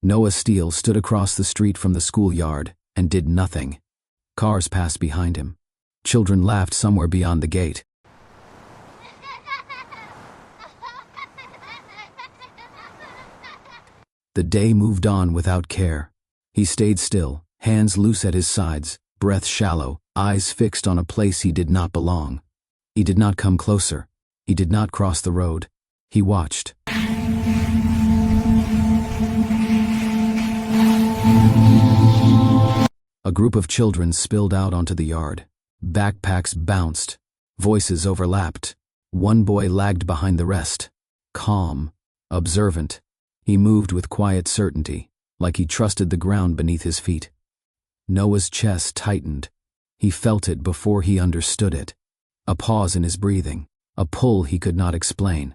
Noah Steele stood across the street from the schoolyard and did nothing. Cars passed behind him. Children laughed somewhere beyond the gate. The day moved on without care. He stayed still, hands loose at his sides, breath shallow, eyes fixed on a place he did not belong. He did not come closer. He did not cross the road. He watched. A group of children spilled out onto the yard. Backpacks bounced. Voices overlapped. One boy lagged behind the rest. Calm, observant. He moved with quiet certainty, like he trusted the ground beneath his feet. Noah's chest tightened. He felt it before he understood it. A pause in his breathing, a pull he could not explain.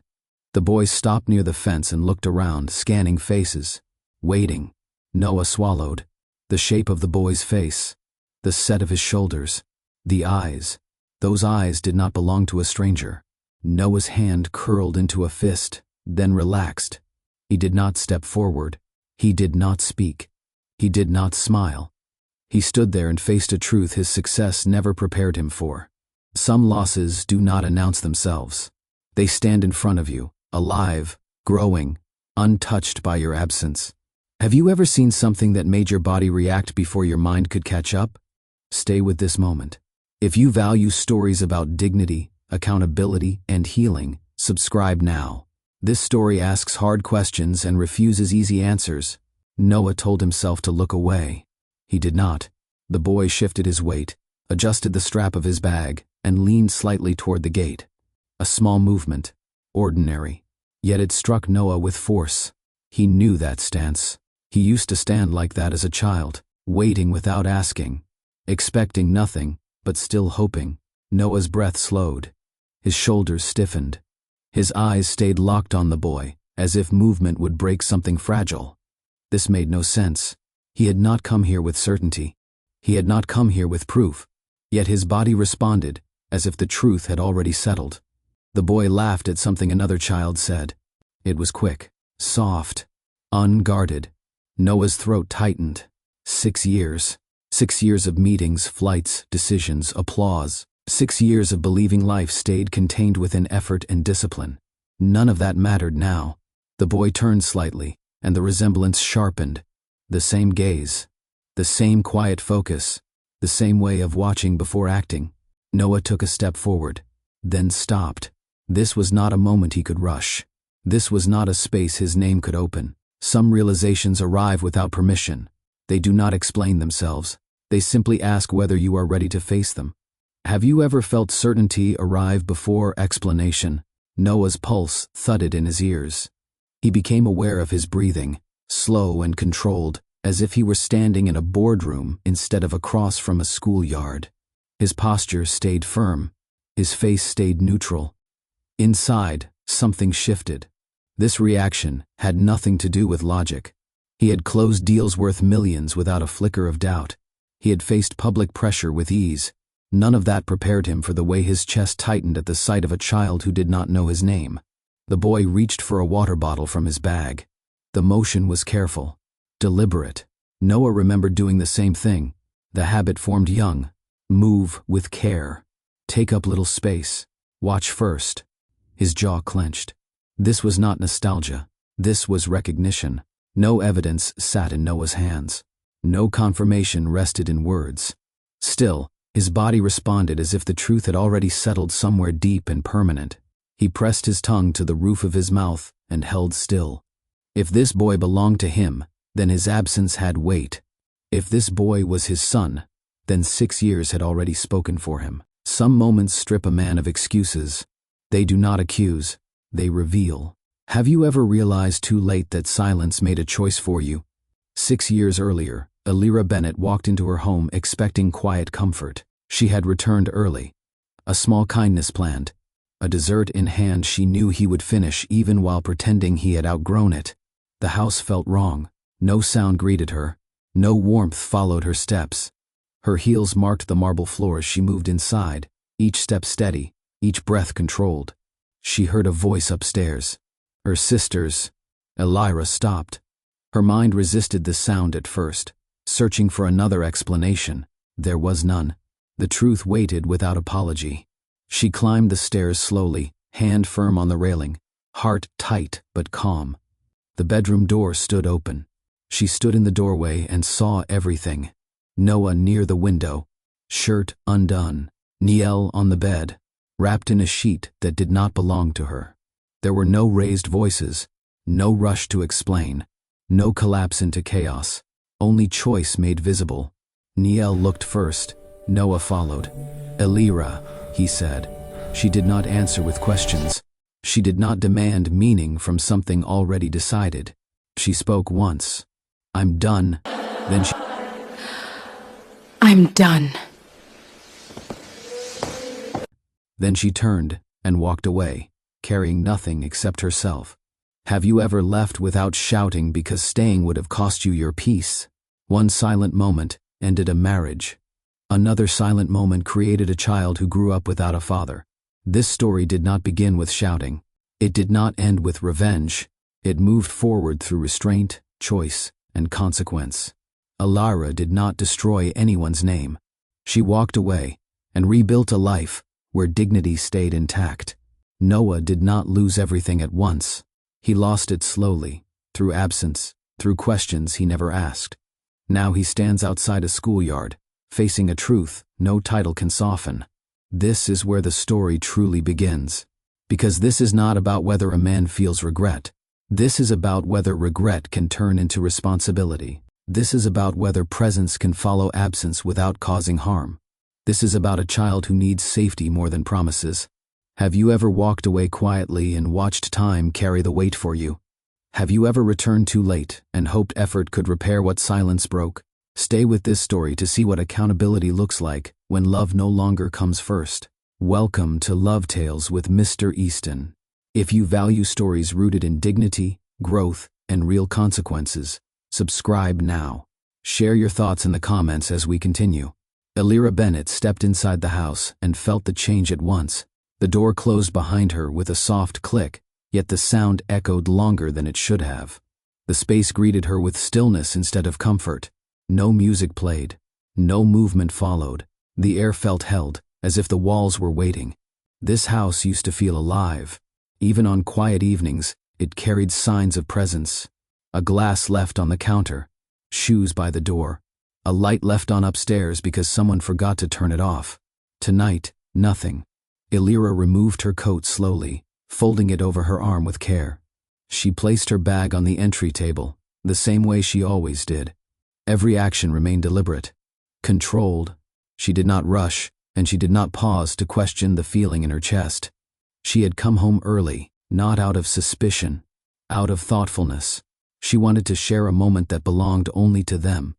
The boy stopped near the fence and looked around, scanning faces, waiting. Noah swallowed. The shape of the boy's face, the set of his shoulders, the eyes. Those eyes did not belong to a stranger. Noah's hand curled into a fist, then relaxed. He did not step forward. He did not speak. He did not smile. He stood there and faced a truth his success never prepared him for. Some losses do not announce themselves. They stand in front of you, alive, growing, untouched by your absence. Have you ever seen something that made your body react before your mind could catch up? Stay with this moment. If you value stories about dignity, accountability, and healing, subscribe now. This story asks hard questions and refuses easy answers. Noah told himself to look away. He did not. The boy shifted his weight, adjusted the strap of his bag, and leaned slightly toward the gate. A small movement, ordinary. Yet it struck Noah with force. He knew that stance. He used to stand like that as a child, waiting without asking, expecting nothing, but still hoping. Noah's breath slowed. His shoulders stiffened. His eyes stayed locked on the boy, as if movement would break something fragile. This made no sense. He had not come here with certainty. He had not come here with proof. Yet his body responded, as if the truth had already settled. The boy laughed at something another child said. It was quick, soft, unguarded. Noah's throat tightened. 6 years. 6 years of meetings, flights, decisions, applause. 6 years of believing life stayed contained within effort and discipline. None of that mattered now. The boy turned slightly, and the resemblance sharpened. The same gaze. The same quiet focus. The same way of watching before acting. Noah took a step forward, then stopped. This was not a moment he could rush. This was not a space his name could open. Some realizations arrive without permission. They do not explain themselves. They simply ask whether you are ready to face them. Have you ever felt certainty arrive before explanation? Noah's pulse thudded in his ears. He became aware of his breathing, slow and controlled, as if he were standing in a boardroom instead of across from a schoolyard. His posture stayed firm. His face stayed neutral. Inside, something shifted. This reaction had nothing to do with logic. He had closed deals worth millions without a flicker of doubt. He had faced public pressure with ease. None of that prepared him for the way his chest tightened at the sight of a child who did not know his name. The boy reached for a water bottle from his bag. The motion was careful, deliberate. Noah remembered doing the same thing. The habit formed young. Move with care. Take up little space. Watch first. His jaw clenched. This was not nostalgia. This was recognition. No evidence sat in Noah's hands. No confirmation rested in words. Still, his body responded as if the truth had already settled somewhere deep and permanent. He pressed his tongue to the roof of his mouth and held still. If this boy belonged to him, then his absence had weight. If this boy was his son, then 6 years had already spoken for him. Some moments strip a man of excuses. They do not accuse. They reveal. Have you ever realized too late that silence made a choice for you? 6 years earlier, Elira Bennett walked into her home expecting quiet comfort. She had returned early. A small kindness planned. A dessert in hand she knew he would finish even while pretending he had outgrown it. The house felt wrong. No sound greeted her. No warmth followed her steps. Her heels marked the marble floor as she moved inside, each step steady, each breath controlled. She heard a voice upstairs. Her sister's. Elira stopped. Her mind resisted the sound at first, searching for another explanation. There was none. The truth waited without apology. She climbed the stairs slowly, hand firm on the railing, heart tight but calm. The bedroom door stood open. She stood in the doorway and saw everything. Noah near the window, shirt undone, Niel on the bed, wrapped in a sheet that did not belong to her. There were no raised voices, no rush to explain, no collapse into chaos, only choice made visible. Niel looked first, Noah followed. "Elira," he said. She did not answer with questions. She did not demand meaning from something already decided. She spoke once. "I'm done." Then she... I'm done. Then she turned and walked away, carrying nothing except herself. Have you ever left without shouting because staying would have cost you your peace? One silent moment ended a marriage. Another silent moment created a child who grew up without a father. This story did not begin with shouting. It did not end with revenge. It moved forward through restraint, choice, and consequence. Elira did not destroy anyone's name. She walked away and rebuilt a life where dignity stayed intact. Noah did not lose everything at once. He lost it slowly, through absence, through questions he never asked. Now he stands outside a schoolyard, facing a truth no title can soften. This is where the story truly begins. Because this is not about whether a man feels regret. This is about whether regret can turn into responsibility. This is about whether presence can follow absence without causing harm. This is about a child who needs safety more than promises. Have you ever walked away quietly and watched time carry the weight for you? Have you ever returned too late and hoped effort could repair what silence broke? Stay with this story to see what accountability looks like when love no longer comes first. Welcome to Love Tales with Mr. Easton. If you value stories rooted in dignity, growth, and real consequences, subscribe now. Share your thoughts in the comments as we continue. Elira Bennett stepped inside the house and felt the change at once. The door closed behind her with a soft click, yet the sound echoed longer than it should have. The space greeted her with stillness instead of comfort. No music played. No movement followed. The air felt held, as if the walls were waiting. This house used to feel alive. Even on quiet evenings, it carried signs of presence. A glass left on the counter. Shoes by the door. A light left on upstairs because someone forgot to turn it off. Tonight, nothing. Elira removed her coat slowly, folding it over her arm with care. She placed her bag on the entry table, the same way she always did. Every action remained deliberate, controlled. She did not rush, and she did not pause to question the feeling in her chest. She had come home early, not out of suspicion, out of thoughtfulness. She wanted to share a moment that belonged only to them.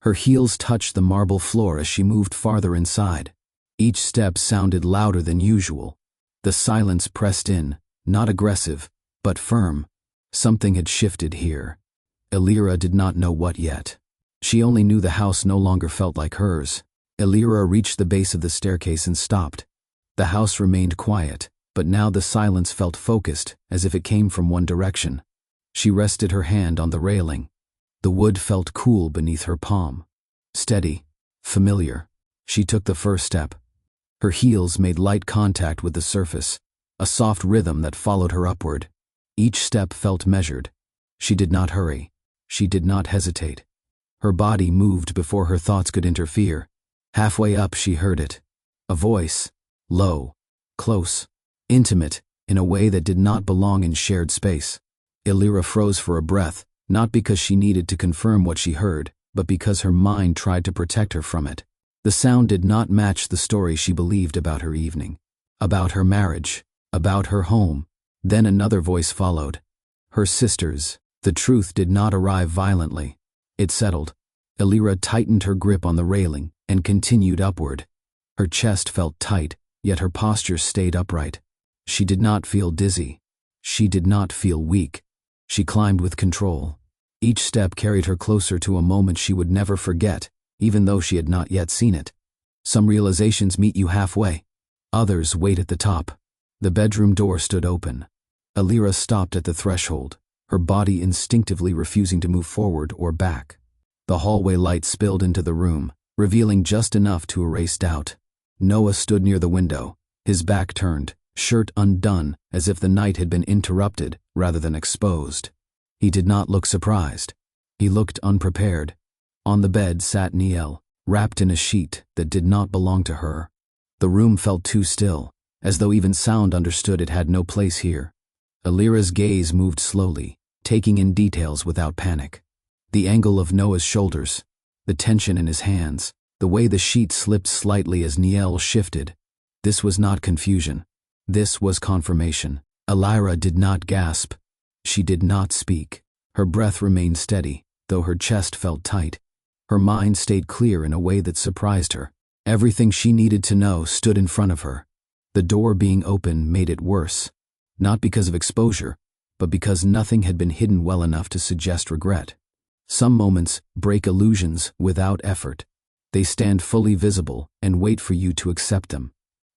Her heels touched the marble floor as she moved farther inside. Each step sounded louder than usual. The silence pressed in, not aggressive, but firm. Something had shifted here. Elira did not know what yet. She only knew the house no longer felt like hers. Elira reached the base of the staircase and stopped. The house remained quiet, but now the silence felt focused, as if it came from one direction. She rested her hand on the railing. The wood felt cool beneath her palm. Steady, familiar. She took the first step. Her heels made light contact with the surface, a soft rhythm that followed her upward. Each step felt measured. She did not hurry. She did not hesitate. Her body moved before her thoughts could interfere. Halfway up, she heard it. A voice, low, close, intimate, in a way that did not belong in shared space. Elira froze for a breath, not because she needed to confirm what she heard, but because her mind tried to protect her from it. The sound did not match the story she believed about her evening, about her marriage, about her home. Then another voice followed. Her sister's. The truth did not arrive violently. It settled. Elira tightened her grip on the railing and continued upward. Her chest felt tight, yet her posture stayed upright. She did not feel dizzy. She did not feel weak. She climbed with control. Each step carried her closer to a moment she would never forget, even though she had not yet seen it. Some realizations meet you halfway. Others wait at the top. The bedroom door stood open. Elira stopped at the threshold, her body instinctively refusing to move forward or back. The hallway light spilled into the room, revealing just enough to erase doubt. Noah stood near the window, his back turned, shirt undone, as if the night had been interrupted rather than exposed. He did not look surprised. He looked unprepared. On the bed sat Niel, wrapped in a sheet that did not belong to her. The room felt too still, as though even sound understood it had no place here. Alira's gaze moved slowly, taking in details without panic. The angle of Noah's shoulders, the tension in his hands, the way the sheet slipped slightly as Niel shifted. This was not confusion. This was confirmation. Alira did not gasp. She did not speak. Her breath remained steady, though her chest felt tight. Her mind stayed clear in a way that surprised her. Everything she needed to know stood in front of her. The door being open made it worse, not because of exposure, but because nothing had been hidden well enough to suggest regret. Some moments break illusions without effort. They stand fully visible and wait for you to accept them.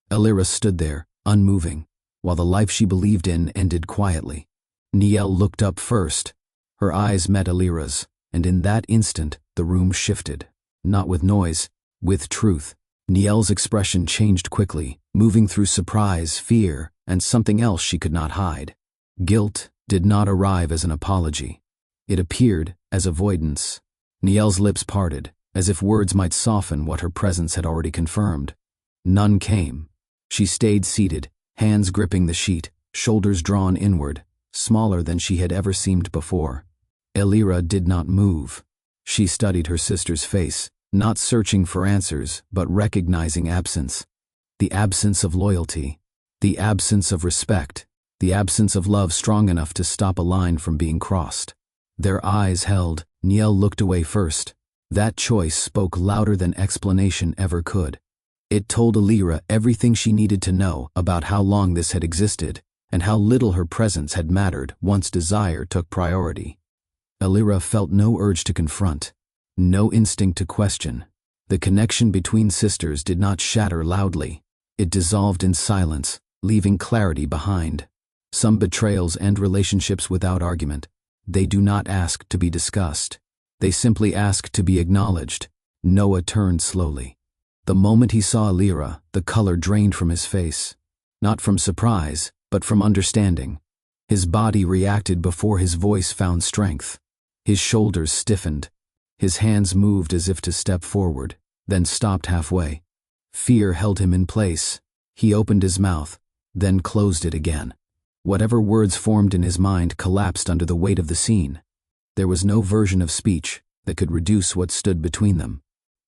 Alira stood there, unmoving, while the life she believed in ended quietly. Niel looked up first. Her eyes met Alira's, and in that instant the room shifted. Not with noise, with truth. Niel's expression changed quickly, moving through surprise, fear, and something else she could not hide. Guilt did not arrive as an apology. It appeared as avoidance. Niel's lips parted, as if words might soften what her presence had already confirmed. None came. She stayed seated, hands gripping the sheet, shoulders drawn inward, smaller than she had ever seemed before. Alira did not move. She studied her sister's face, not searching for answers, but recognizing absence. The absence of loyalty, the absence of respect, the absence of love strong enough to stop a line from being crossed. Their eyes held. Niel looked away first. That choice spoke louder than explanation ever could. It told Alira everything she needed to know about how long this had existed, and how little her presence had mattered once desire took priority. Alira felt no urge to confront, no instinct to question. The connection between sisters did not shatter loudly. It dissolved in silence, leaving clarity behind. Some betrayals end relationships without argument. They do not ask to be discussed. They simply ask to be acknowledged. Noah turned slowly. The moment he saw Alira, the color drained from his face. Not from surprise, but from understanding. His body reacted before his voice found strength. His shoulders stiffened. His hands moved as if to step forward, then stopped halfway. Fear held him in place. He opened his mouth, then closed it again. Whatever words formed in his mind collapsed under the weight of the scene. There was no version of speech that could reduce what stood between them.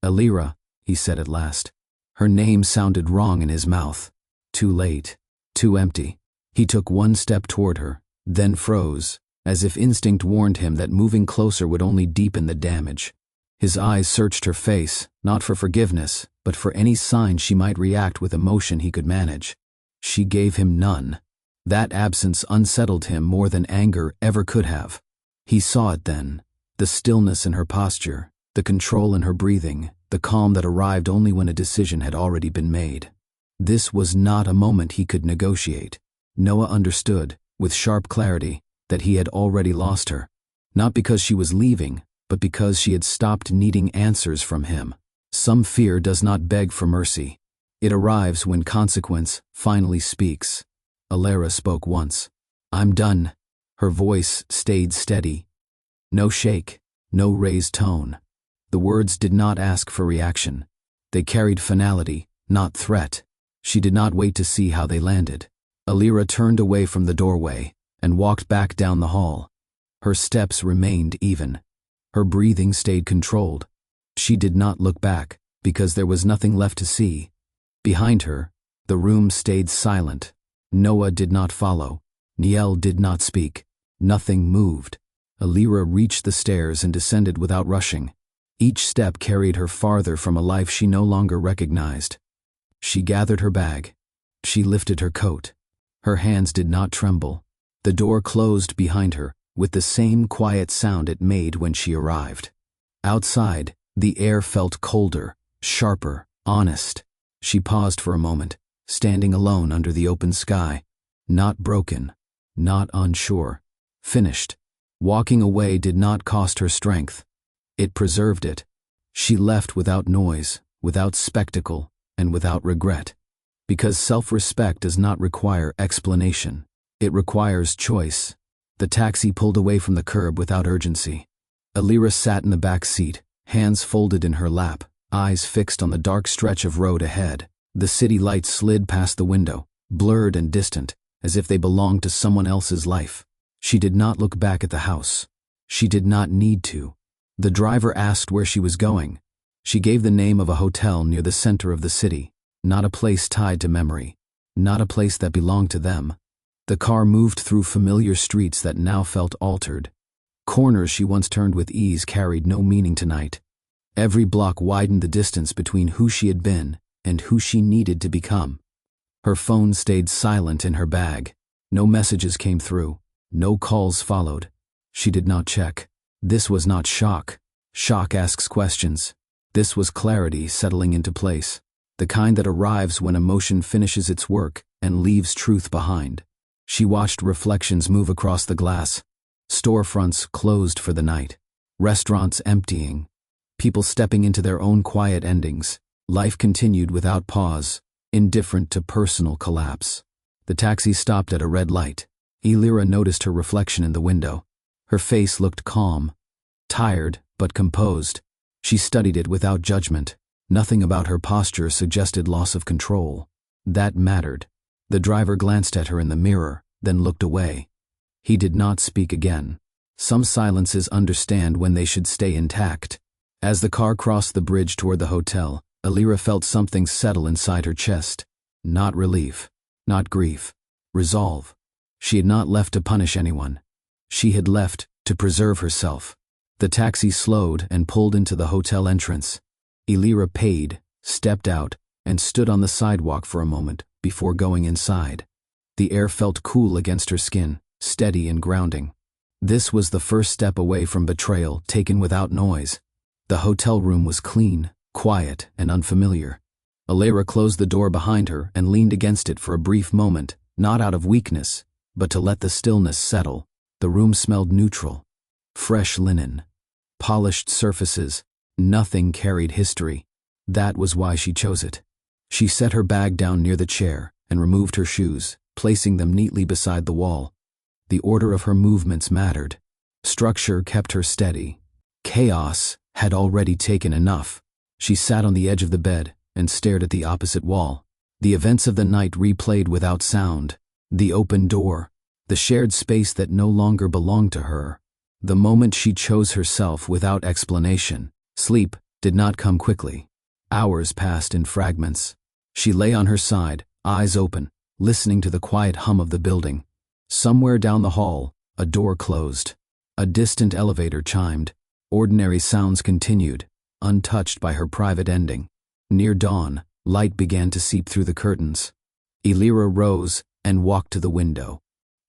Alira, he said at last. Her name sounded wrong in his mouth. Too late. Too empty. He took one step toward her, then froze, as if instinct warned him that moving closer would only deepen the damage. His eyes searched her face, not for forgiveness, but for any sign she might react with emotion he could manage. She gave him none. That absence unsettled him more than anger ever could have. He saw it then, the stillness in her posture, the control in her breathing, the calm that arrived only when a decision had already been made. This was not a moment he could negotiate. Noah understood, with sharp clarity, that he had already lost her. Not because she was leaving, but because she had stopped needing answers from him. Some fear does not beg for mercy. It arrives when consequence finally speaks. Alira spoke once. "I'm done." Her voice stayed steady. No shake, no raised tone. The words did not ask for reaction. They carried finality, not threat. She did not wait to see how they landed. Alira turned away from the doorway and walked back down the hall. Her steps remained even. Her breathing stayed controlled. She did not look back, because there was nothing left to see. Behind her, the room stayed silent. Noah did not follow. Niel did not speak. Nothing moved. Alira reached the stairs and descended without rushing. Each step carried her farther from a life she no longer recognized. She gathered her bag. She lifted her coat. Her hands did not tremble. The door closed behind her, with the same quiet sound it made when she arrived. Outside, the air felt colder, sharper, honest. She paused for a moment, standing alone under the open sky. Not broken, not unsure. Finished. Walking away did not cost her strength. It preserved it. She left without noise, without spectacle, and without regret. Because self-respect does not require explanation. It requires choice. The taxi pulled away from the curb without urgency. Alira sat in the back seat, hands folded in her lap, eyes fixed on the dark stretch of road ahead. The city lights slid past the window, blurred and distant, as if they belonged to someone else's life. She did not look back at the house. She did not need to. The driver asked where she was going. She gave the name of a hotel near the center of the city, not a place tied to memory, not a place that belonged to them. The car moved through familiar streets that now felt altered. Corners she once turned with ease carried no meaning tonight. Every block widened the distance between who she had been and who she needed to become. Her phone stayed silent in her bag. No messages came through. No calls followed. She did not check. This was not shock. Shock asks questions. This was clarity settling into place, the kind that arrives when emotion finishes its work and leaves truth behind. She watched reflections move across the glass. Storefronts closed for the night. Restaurants emptying. People stepping into their own quiet endings. Life continued without pause, indifferent to personal collapse. The taxi stopped at a red light. Alira noticed her reflection in the window. Her face looked calm, tired but composed. She studied it without judgment. Nothing about her posture suggested loss of control. That mattered. The driver glanced at her in the mirror, then looked away. He did not speak again. Some silences understand when they should stay intact. As the car crossed the bridge toward the hotel, Alira felt something settle inside her chest. Not relief, not grief, resolve. She had not left to punish anyone. She had left to preserve herself. The taxi slowed and pulled into the hotel entrance. Alira paid, stepped out, and stood on the sidewalk for a moment before going inside. The air felt cool against her skin, steady and grounding. This was the first step away from betrayal, taken without noise. The hotel room was clean, quiet, and unfamiliar. Alira closed the door behind her and leaned against it for a brief moment, not out of weakness, but to let the stillness settle. The room smelled neutral. Fresh linen. Polished surfaces. Nothing carried history. That was why she chose it. She set her bag down near the chair and removed her shoes, placing them neatly beside the wall. The order of her movements mattered. Structure kept her steady. Chaos had already taken enough. She sat on the edge of the bed and stared at the opposite wall. The events of the night replayed without sound. The open door. The shared space that no longer belonged to her. The moment she chose herself without explanation. Sleep did not come quickly. Hours passed in fragments. She lay on her side, eyes open, listening to the quiet hum of the building. Somewhere down the hall, a door closed. A distant elevator chimed. Ordinary sounds continued, untouched by her private ending. Near dawn, light began to seep through the curtains. Alira rose and walked to the window.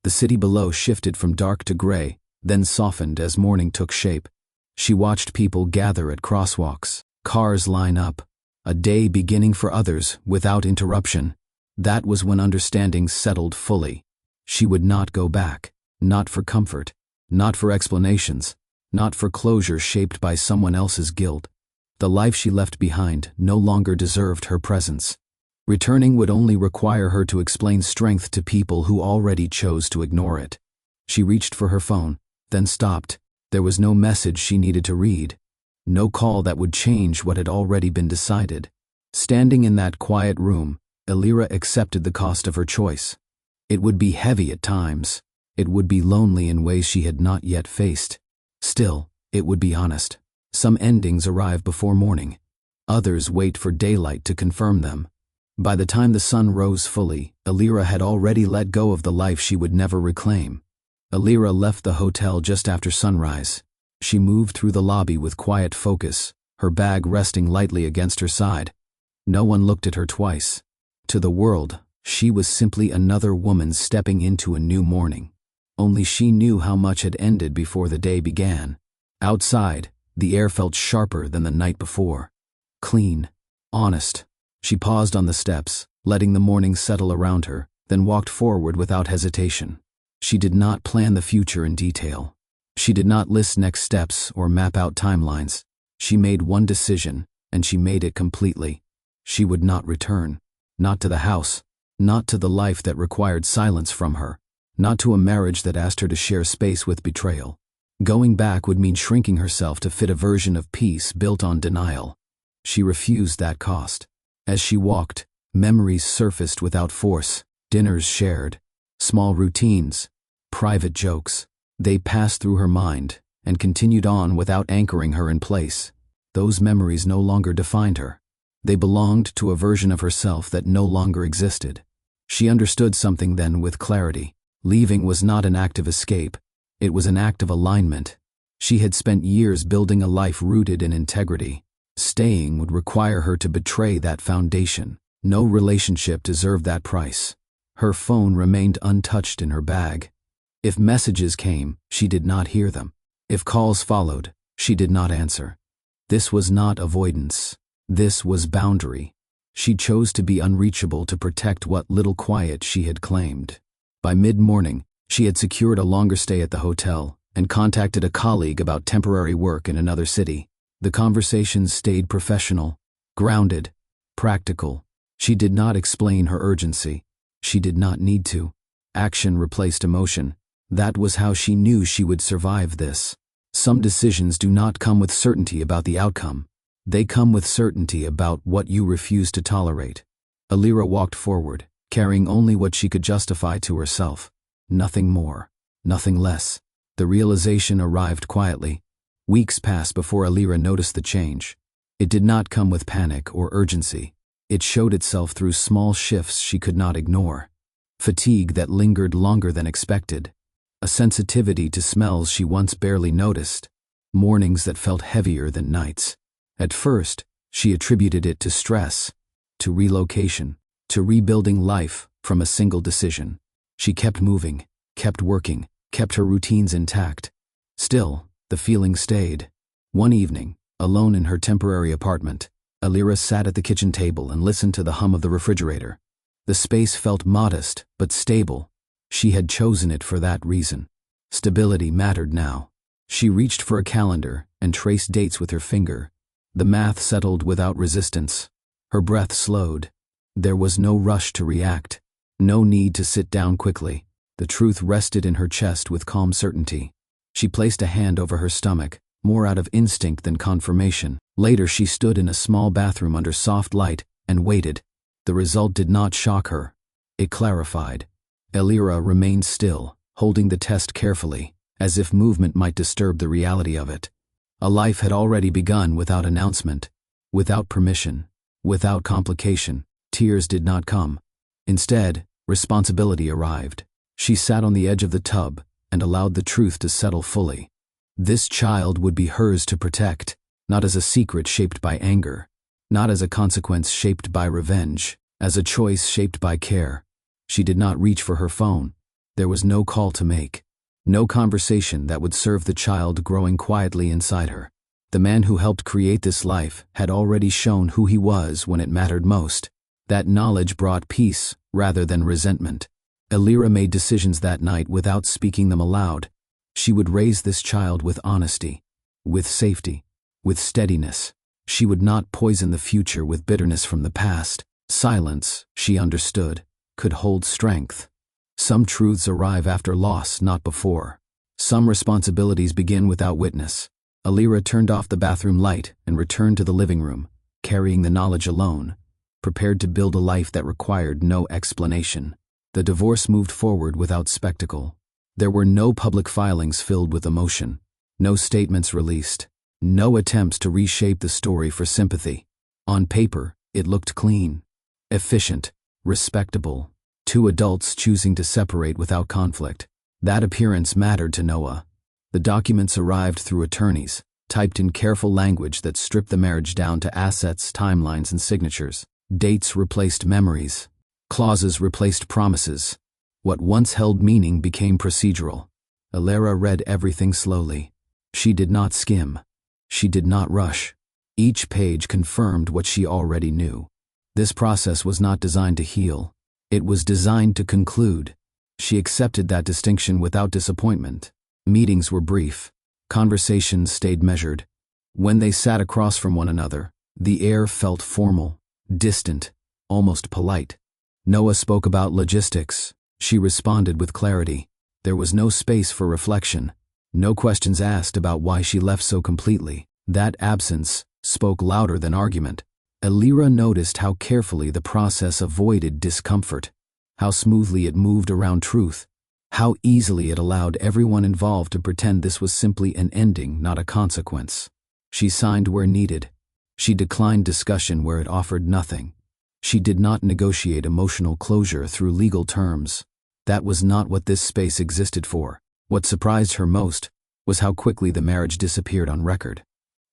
The city below shifted from dark to gray, then softened as morning took shape. She watched people gather at crosswalks, cars line up, a day beginning for others without interruption. That was when understanding settled fully. She would not go back, not for comfort, not for explanations, not for closure shaped by someone else's guilt. The life she left behind no longer deserved her presence. Returning would only require her to explain strength to people who already chose to ignore it. She reached for her phone, then stopped. There was no message she needed to read. No call that would change what had already been decided. Standing in that quiet room, Alira accepted the cost of her choice. It would be heavy at times. It would be lonely in ways she had not yet faced. Still, it would be honest. Some endings arrive before morning. Others wait for daylight to confirm them. By the time the sun rose fully, Alira had already let go of the life she would never reclaim. Alira left the hotel just after sunrise. She moved through the lobby with quiet focus, her bag resting lightly against her side. No one looked at her twice. To the world, she was simply another woman stepping into a new morning. Only she knew how much had ended before the day began. Outside, the air felt sharper than the night before. Clean, honest. She paused on the steps, letting the morning settle around her, then walked forward without hesitation. She did not plan the future in detail. She did not list next steps or map out timelines. She made one decision, and she made it completely. She would not return. Not to the house. Not to the life that required silence from her. Not to a marriage that asked her to share space with betrayal. Going back would mean shrinking herself to fit a version of peace built on denial. She refused that cost. As she walked, memories surfaced without force, dinners shared, small routines, private jokes. They passed through her mind and continued on without anchoring her in place. Those memories no longer defined her. They belonged to a version of herself that no longer existed. She understood something then with clarity. Leaving was not an act of escape. It was an act of alignment. She had spent years building a life rooted in integrity. Staying would require her to betray that foundation. No relationship deserved that price. Her phone remained untouched in her bag. If messages came, she did not hear them. If calls followed, she did not answer. This was not avoidance. This was boundary. She chose to be unreachable to protect what little quiet she had claimed. By mid-morning, she had secured a longer stay at the hotel and contacted a colleague about temporary work in another city. The conversations stayed professional, grounded, practical. She did not explain her urgency. She did not need to. Action replaced emotion. That was how she knew she would survive this. Some decisions do not come with certainty about the outcome. They come with certainty about what you refuse to tolerate. Alira walked forward, carrying only what she could justify to herself. Nothing more, nothing less. The realization arrived quietly. Weeks passed before Alira noticed the change. It did not come with panic or urgency. It showed itself through small shifts she could not ignore. Fatigue that lingered longer than expected. A sensitivity to smells she once barely noticed. Mornings that felt heavier than nights. At first, she attributed it to stress, to relocation, to rebuilding life from a single decision. She kept moving, kept working, kept her routines intact. Still, the feeling stayed. One evening, alone in her temporary apartment, Alira sat at the kitchen table and listened to the hum of the refrigerator. The space felt modest, but stable. She had chosen it for that reason. Stability mattered now. She reached for a calendar and traced dates with her finger. The math settled without resistance. Her breath slowed. There was no rush to react. No need to sit down quickly. The truth rested in her chest with calm certainty. She placed a hand over her stomach, more out of instinct than confirmation. Later she stood in a small bathroom under soft light and waited. The result did not shock her. It clarified. Alira remained still, holding the test carefully, as if movement might disturb the reality of it. A life had already begun without announcement, without permission, without complication. Tears did not come. Instead, responsibility arrived. She sat on the edge of the tub and allowed the truth to settle fully. This child would be hers to protect, not as a secret shaped by anger, not as a consequence shaped by revenge, as a choice shaped by care. She did not reach for her phone. There was no call to make, no conversation that would serve the child growing quietly inside her. The man who helped create this life had already shown who he was when it mattered most. That knowledge brought peace rather than resentment. Alira made decisions that night without speaking them aloud. She would raise this child with honesty, with safety, with steadiness. She would not poison the future with bitterness from the past. Silence, she understood, could hold strength. Some truths arrive after loss, not before. Some responsibilities begin without witness. Alira turned off the bathroom light and returned to the living room, carrying the knowledge alone, prepared to build a life that required no explanation. The divorce moved forward without spectacle. There were no public filings filled with emotion, no statements released, no attempts to reshape the story for sympathy. On paper, it looked clean, efficient, respectable. Two adults choosing to separate without conflict. That appearance mattered to Noah. The documents arrived through attorneys, typed in careful language that stripped the marriage down to assets, timelines, and signatures. Dates replaced memories. Clauses replaced promises. What once held meaning became procedural. Alira read everything slowly. She did not skim. She did not rush. Each page confirmed what she already knew. This process was not designed to heal. It was designed to conclude. She accepted that distinction without disappointment. Meetings were brief. Conversations stayed measured. When they sat across from one another, the air felt formal, distant, almost polite. Noah spoke about logistics. She responded with clarity. There was no space for reflection. No questions asked about why she left so completely. That absence spoke louder than argument. Elira noticed how carefully the process avoided discomfort, how smoothly it moved around truth, how easily it allowed everyone involved to pretend this was simply an ending, not a consequence. She signed where needed. She declined discussion where it offered nothing. She did not negotiate emotional closure through legal terms. That was not what this space existed for. What surprised her most was how quickly the marriage disappeared on record.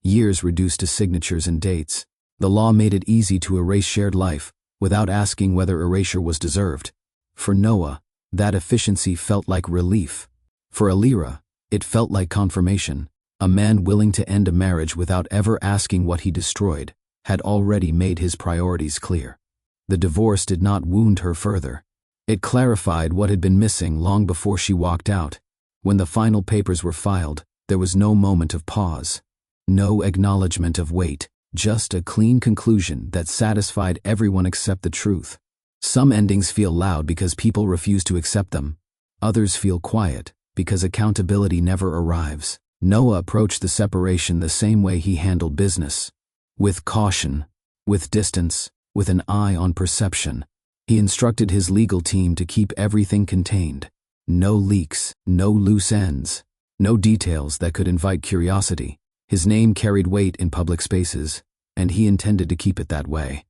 Years reduced to signatures and dates. The law made it easy to erase shared life without asking whether erasure was deserved. For Noah, that efficiency felt like relief. For Elira, it felt like confirmation. A man willing to end a marriage without ever asking what he destroyed had already made his priorities clear. The divorce did not wound her further. It clarified what had been missing long before she walked out. When the final papers were filed, there was no moment of pause. No acknowledgement of weight, just a clean conclusion that satisfied everyone except the truth. Some endings feel loud because people refuse to accept them. Others feel quiet because accountability never arrives. Noah approached the separation the same way he handled business. With caution, with distance, with an eye on perception. He instructed his legal team to keep everything contained. No leaks, no loose ends, no details that could invite curiosity. His name carried weight in public spaces, and he intended to keep it that way.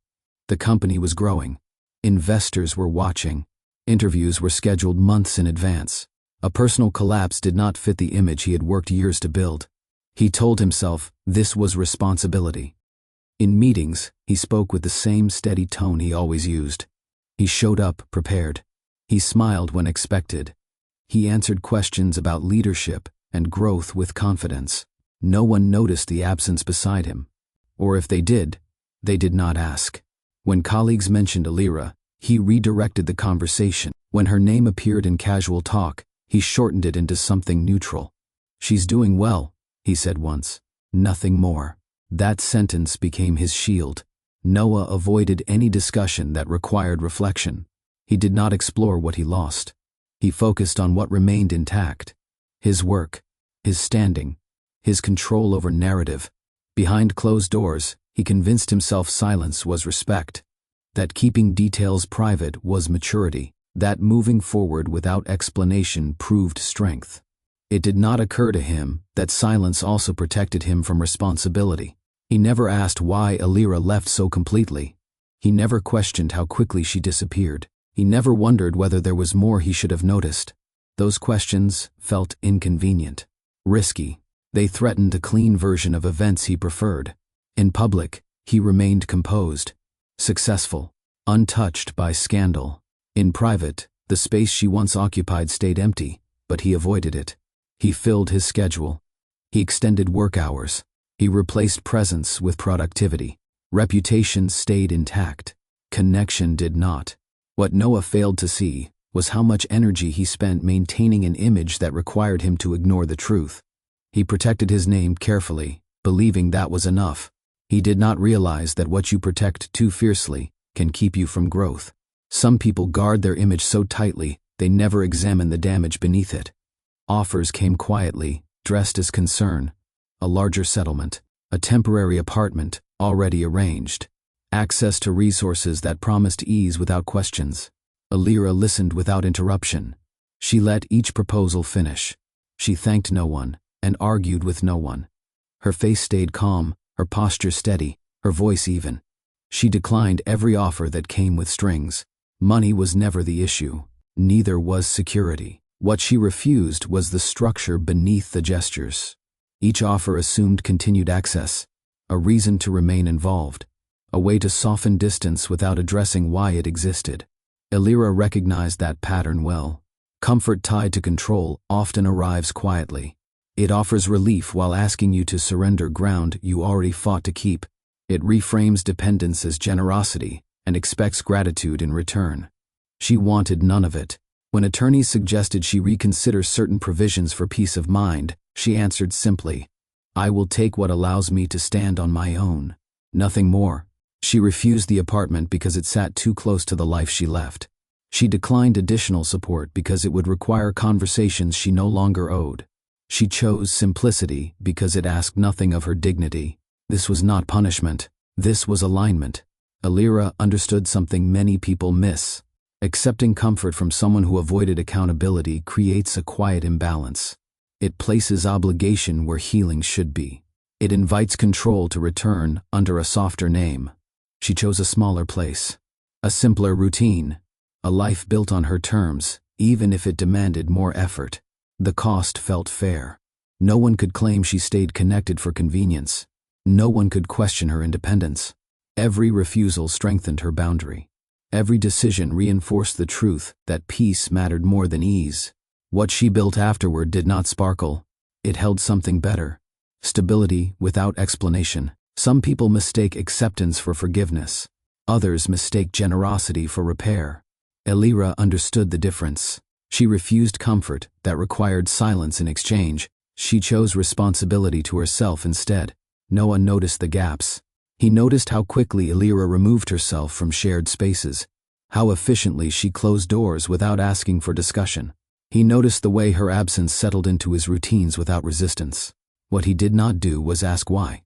The company was growing. Investors were watching. Interviews were scheduled months in advance. A personal collapse did not fit the image he had worked years to build. He told himself this was responsibility. In meetings, he spoke with the same steady tone he always used. He showed up prepared. He smiled when expected. He answered questions about leadership and growth with confidence. No one noticed the absence beside him. Or if they did not ask. When colleagues mentioned Elira, he redirected the conversation. When her name appeared in casual talk, he shortened it into something neutral. "She's doing well," he said once. Nothing more. That sentence became his shield. Noah avoided any discussion that required reflection. He did not explore what he lost. He focused on what remained intact. His work, his standing, his control over narrative. Behind closed doors, he convinced himself silence was respect, that keeping details private was maturity, that moving forward without explanation proved strength. It did not occur to him that silence also protected him from responsibility. He never asked why Elira left so completely. He never questioned how quickly she disappeared. He never wondered whether there was more he should have noticed. Those questions felt inconvenient, risky. They threatened a clean version of events he preferred. In public, he remained composed, successful, untouched by scandal. In private, the space she once occupied stayed empty, but he avoided it. He filled his schedule. He extended work hours. He replaced presence with productivity. Reputation stayed intact. Connection did not. What Noah failed to see was how much energy he spent maintaining an image that required him to ignore the truth. He protected his name carefully, believing that was enough. He did not realize that what you protect too fiercely can keep you from growth. Some people guard their image so tightly, they never examine the damage beneath it. Offers came quietly, dressed as concern. A larger settlement, a temporary apartment, already arranged. Access to resources that promised ease without questions. Elira listened without interruption. She let each proposal finish. She thanked no one and argued with no one. Her face stayed calm, her posture steady, her voice even. She declined every offer that came with strings. Money was never the issue. Neither was security. What she refused was the structure beneath the gestures. Each offer assumed continued access, a reason to remain involved, a way to soften distance without addressing why it existed. Elira recognized that pattern well. Comfort tied to control often arrives quietly. It offers relief while asking you to surrender ground you already fought to keep. It reframes dependence as generosity and expects gratitude in return. She wanted none of it. When attorneys suggested she reconsider certain provisions for peace of mind, she answered simply, "I will take what allows me to stand on my own." Nothing more. She refused the apartment because it sat too close to the life she left. She declined additional support because it would require conversations she no longer owed. She chose simplicity because it asked nothing of her dignity. This was not punishment. This was alignment. Alira understood something many people miss. Accepting comfort from someone who avoided accountability creates a quiet imbalance. It places obligation where healing should be. It invites control to return under a softer name. She chose a smaller place, a simpler routine, a life built on her terms, even if it demanded more effort. The cost felt fair. No one could claim she stayed connected for convenience. No one could question her independence. Every refusal strengthened her boundary. Every decision reinforced the truth that peace mattered more than ease. What she built afterward did not sparkle. It held something better. Stability without explanation. Some people mistake acceptance for forgiveness. Others mistake generosity for repair. Alira understood the difference. She refused comfort that required silence in exchange. She chose responsibility to herself instead. Noah noticed the gaps. He noticed how quickly Alira removed herself from shared spaces, how efficiently she closed doors without asking for discussion. He noticed the way her absence settled into his routines without resistance. What he did not do was ask why.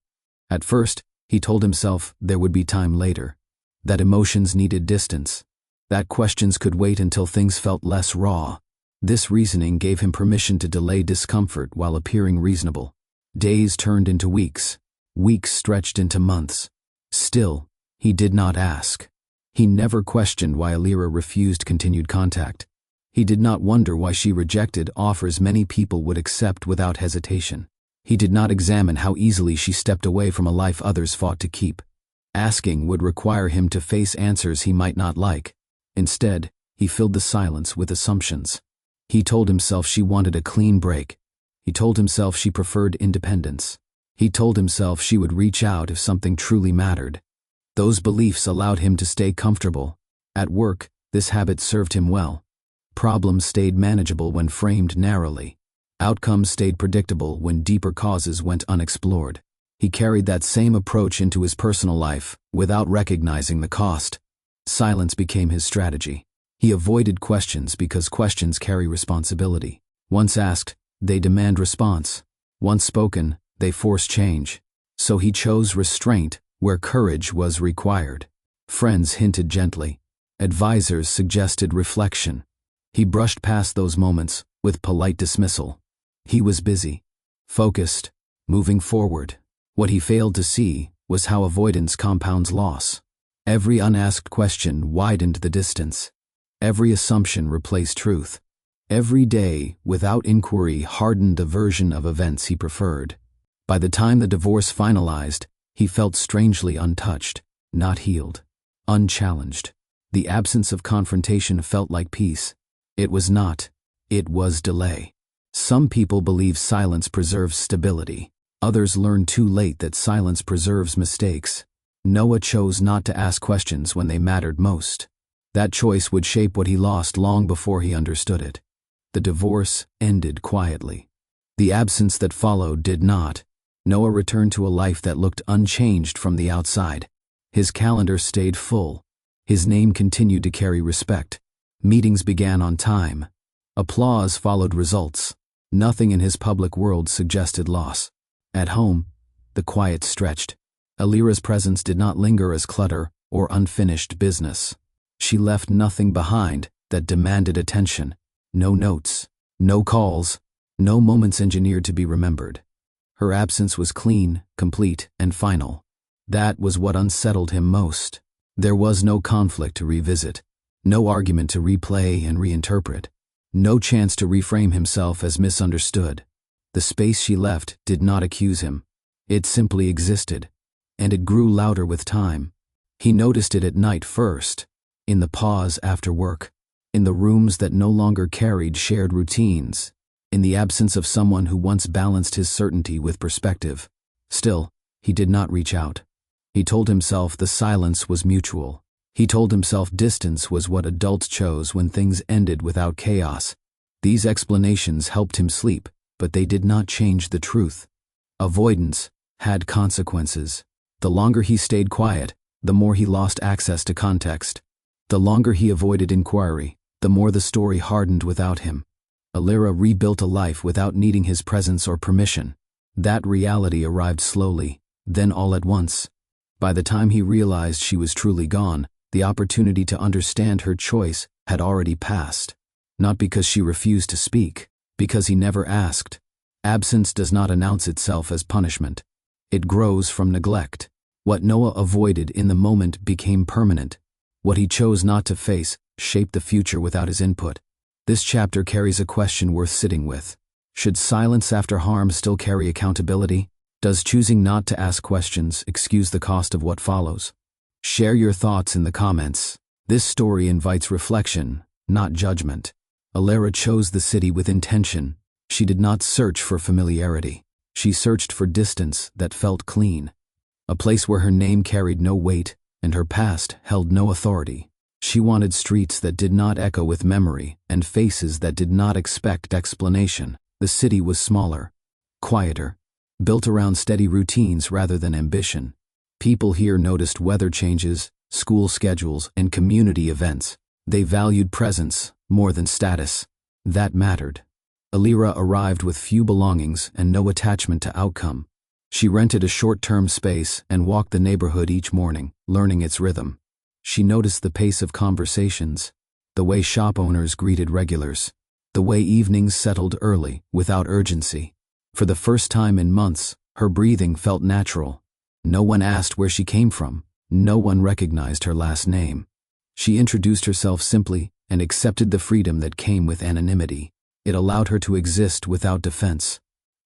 At first, he told himself there would be time later, that emotions needed distance, that questions could wait until things felt less raw. This reasoning gave him permission to delay discomfort while appearing reasonable. Days turned into weeks. Weeks stretched into months. Still, he did not ask. He never questioned why Alira refused continued contact. He did not wonder why she rejected offers many people would accept without hesitation. He did not examine how easily she stepped away from a life others fought to keep. Asking would require him to face answers he might not like. Instead, he filled the silence with assumptions. He told himself she wanted a clean break. He told himself she preferred independence. He told himself she would reach out if something truly mattered. Those beliefs allowed him to stay comfortable. At work, this habit served him well. Problems stayed manageable when framed narrowly. Outcomes stayed predictable when deeper causes went unexplored. He carried that same approach into his personal life, without recognizing the cost. Silence became his strategy. He avoided questions because questions carry responsibility. Once asked, they demand response. Once spoken, they force change. So he chose restraint where courage was required. Friends hinted gently. Advisors suggested reflection. He brushed past those moments with polite dismissal. He was busy, focused, moving forward. What he failed to see was how avoidance compounds loss. Every unasked question widened the distance. Every assumption replaced truth. Every day, without inquiry, hardened the version of events he preferred. By the time the divorce finalized, he felt strangely untouched, not healed, unchallenged. The absence of confrontation felt like peace. It was not. It was delay. Some people believe silence preserves stability. Others learn too late that silence preserves mistakes. Noah chose not to ask questions when they mattered most. That choice would shape what he lost long before he understood it. The divorce ended quietly. The absence that followed did not. Noah returned to a life that looked unchanged from the outside. His calendar stayed full. His name continued to carry respect. Meetings began on time. Applause followed results. Nothing in his public world suggested loss. At home, the quiet stretched. Alira's presence did not linger as clutter or unfinished business. She left nothing behind that demanded attention. No notes, no calls, no moments engineered to be remembered. Her absence was clean, complete, and final. That was what unsettled him most. There was no conflict to revisit, no argument to replay and reinterpret, no chance to reframe himself as misunderstood. The space she left did not accuse him. It simply existed, and it grew louder with time. He noticed it at night first, in the pause after work, in the rooms that no longer carried shared routines, in the absence of someone who once balanced his certainty with perspective. Still, he did not reach out. He told himself the silence was mutual. He told himself distance was what adults chose when things ended without chaos. These explanations helped him sleep, but they did not change the truth. Avoidance had consequences. The longer he stayed quiet, the more he lost access to context. The longer he avoided inquiry, the more the story hardened without him. Alira rebuilt a life without needing his presence or permission. That reality arrived slowly, then all at once. By the time he realized she was truly gone, the opportunity to understand her choice had already passed. Not because she refused to speak, because he never asked. Absence does not announce itself as punishment. It grows from neglect. What Noah avoided in the moment became permanent. What he chose not to face shaped the future without his input. This chapter carries a question worth sitting with. Should silence after harm still carry accountability? Does choosing not to ask questions excuse the cost of what follows? Share your thoughts in the comments. This story invites reflection, not judgment. Alira chose the city with intention. She did not search for familiarity. She searched for distance that felt clean. A place where her name carried no weight and her past held no authority. She wanted streets that did not echo with memory and faces that did not expect explanation. The city was smaller, quieter, built around steady routines rather than ambition. People here noticed weather changes, school schedules, and community events. They valued presence more than status. That mattered. Alira arrived with few belongings and no attachment to outcome. She rented a short-term space and walked the neighborhood each morning, learning its rhythm. She noticed the pace of conversations, the way shop owners greeted regulars, the way evenings settled early, without urgency. For the first time in months, her breathing felt natural. No one asked where she came from. No one recognized her last name. She introduced herself simply and accepted the freedom that came with anonymity. It allowed her to exist without defense.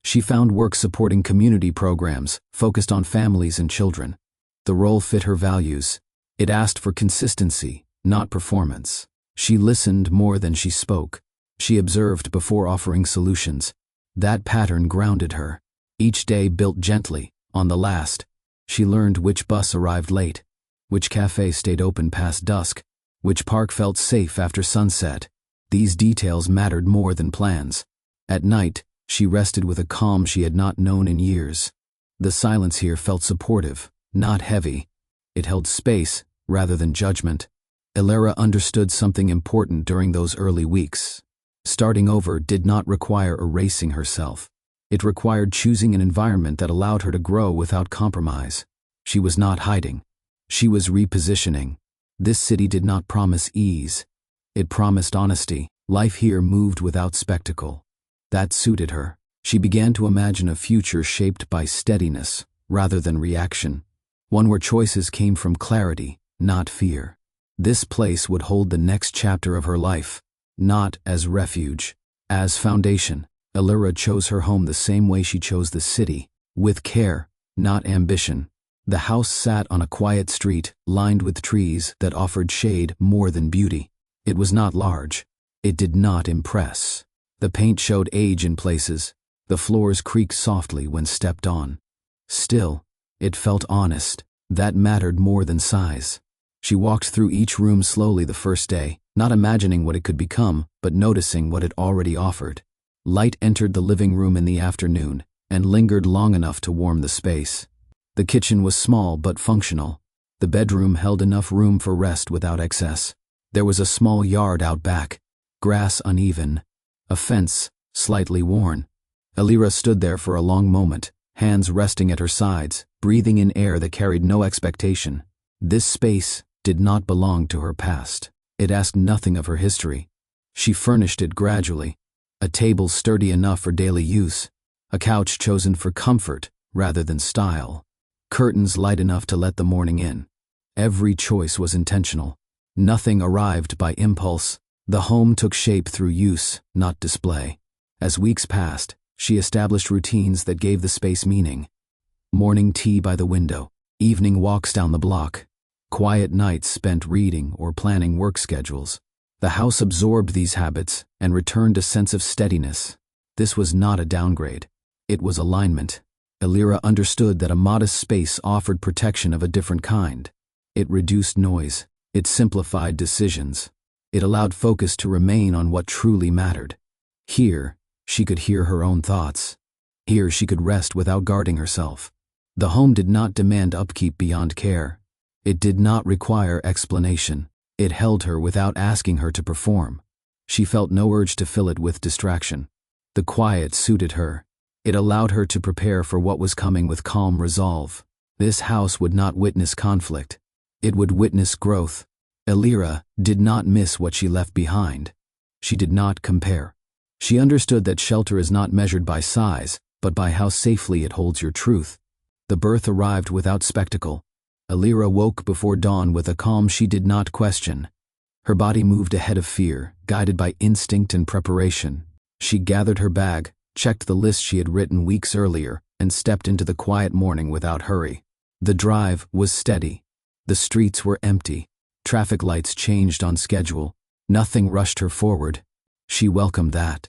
She found work supporting community programs focused on families and children. The role fit her values. It asked for consistency, not performance. She listened more than she spoke. She observed before offering solutions. That pattern grounded her. Each day built gently. On the last, she learned which bus arrived late, which cafe stayed open past dusk, which park felt safe after sunset. These details mattered more than plans. At night, she rested with a calm she had not known in years. The silence here felt supportive, not heavy. It held space rather than judgment. Alira understood something important during those early weeks. Starting over did not require erasing herself. It required choosing an environment that allowed her to grow without compromise. She was not hiding. She was repositioning. This city did not promise ease. It promised honesty. Life here moved without spectacle. That suited her. She began to imagine a future shaped by steadiness rather than reaction. One where choices came from clarity, not fear. This place would hold the next chapter of her life, not as refuge, as foundation. Alira chose her home the same way she chose the city, with care, not ambition. The house sat on a quiet street, lined with trees that offered shade more than beauty. It was not large. It did not impress. The paint showed age in places. The floors creaked softly when stepped on. Still, it felt honest. That mattered more than size. She walked through each room slowly the first day, not imagining what it could become, but noticing what it already offered. Light entered the living room in the afternoon and lingered long enough to warm the space. The kitchen was small but functional. The bedroom held enough room for rest without excess. There was a small yard out back, grass uneven, a fence slightly worn. Alira stood there for a long moment, hands resting at her sides, breathing in air that carried no expectation. This space did not belong to her past. It asked nothing of her history. She furnished it gradually. A table sturdy enough for daily use, a couch chosen for comfort rather than style, curtains light enough to let the morning in. Every choice was intentional. Nothing arrived by impulse. The home took shape through use, not display. As weeks passed, she established routines that gave the space meaning. Morning tea by the window, evening walks down the block, quiet nights spent reading or planning work schedules. The house absorbed these habits and returned a sense of steadiness. This was not a downgrade. It was alignment. Alira understood that a modest space offered protection of a different kind. It reduced noise, It simplified decisions. It allowed focus to remain on what truly mattered. Here, she could hear her own thoughts. Here she could rest without guarding herself. The home did not demand upkeep beyond care. It did not require explanation. It held her without asking her to perform. She felt no urge to fill it with distraction. The quiet suited her. It allowed her to prepare for what was coming with calm resolve. This house would not witness conflict. It would witness growth. Elira did not miss what she left behind. She did not compare. She understood that shelter is not measured by size, but by how safely it holds your truth. The birth arrived without spectacle. Elira woke before dawn with a calm she did not question. Her body moved ahead of fear, guided by instinct and preparation. She gathered her bag, checked the list she had written weeks earlier, and stepped into the quiet morning without hurry. The drive was steady. The streets were empty. Traffic lights changed on schedule. Nothing rushed her forward. She welcomed that.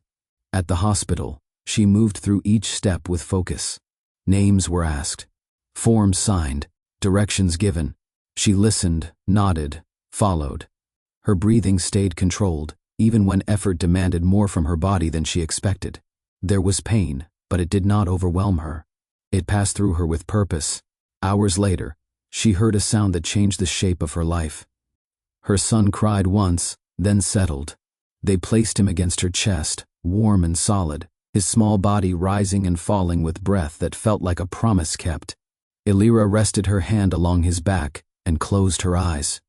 At the hospital, she moved through each step with focus. Names were asked. Forms signed. Directions given. She listened, nodded, followed. Her breathing stayed controlled, even when effort demanded more from her body than she expected. There was pain, but it did not overwhelm her. It passed through her with purpose. Hours later, she heard a sound that changed the shape of her life. Her son cried once, then settled. They placed him against her chest, warm and solid, his small body rising and falling with breath that felt like a promise kept. Elira rested her hand along his back and closed her eyes.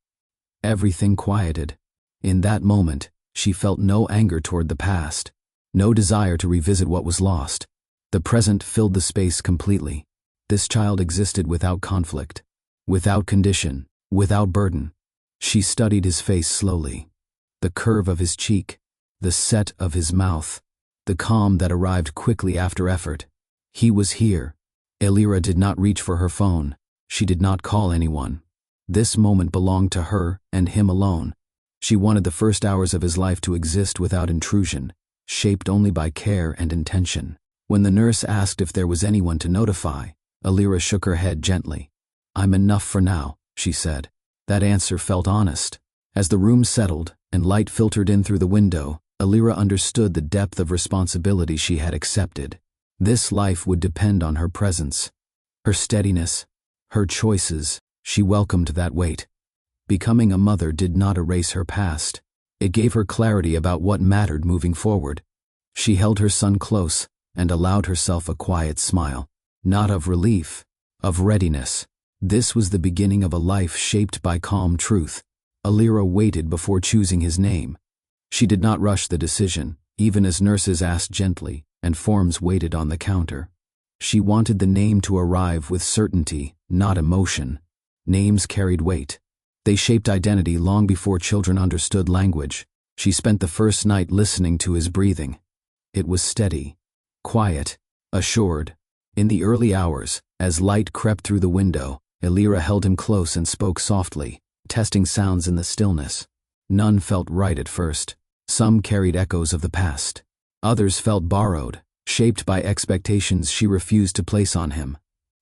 Everything quieted. In that moment, she felt no anger toward the past, no desire to revisit what was lost. The present filled the space completely. This child existed without conflict, without condition, without burden. She studied his face slowly. The curve of his cheek, the set of his mouth, the calm that arrived quickly after effort. He was here. Elira did not reach for her phone. She did not call anyone. This moment belonged to her and him alone. She wanted the first hours of his life to exist without intrusion, shaped only by care and intention. When the nurse asked if there was anyone to notify, Elira shook her head gently. "I'm enough for now," she said. That answer felt honest. As the room settled and light filtered in through the window, Elira understood the depth of responsibility she had accepted. This life would depend on her presence, her steadiness, her choices. She welcomed that weight. Becoming a mother did not erase her past. It gave her clarity about what mattered moving forward. She held her son close and allowed herself a quiet smile, not of relief, of readiness. This was the beginning of a life shaped by calm truth. Elira waited before choosing his name. She did not rush the decision, even as nurses asked gently and forms waited on the counter. She wanted the name to arrive with certainty, not emotion. Names carried weight. They shaped identity long before children understood language. She spent the first night listening to his breathing. It was steady, quiet, assured. In the early hours, as light crept through the window, Elira held him close and spoke softly, testing sounds in the stillness. None felt right at first. Some carried echoes of the past. Others felt borrowed, shaped by expectations she refused to place on him.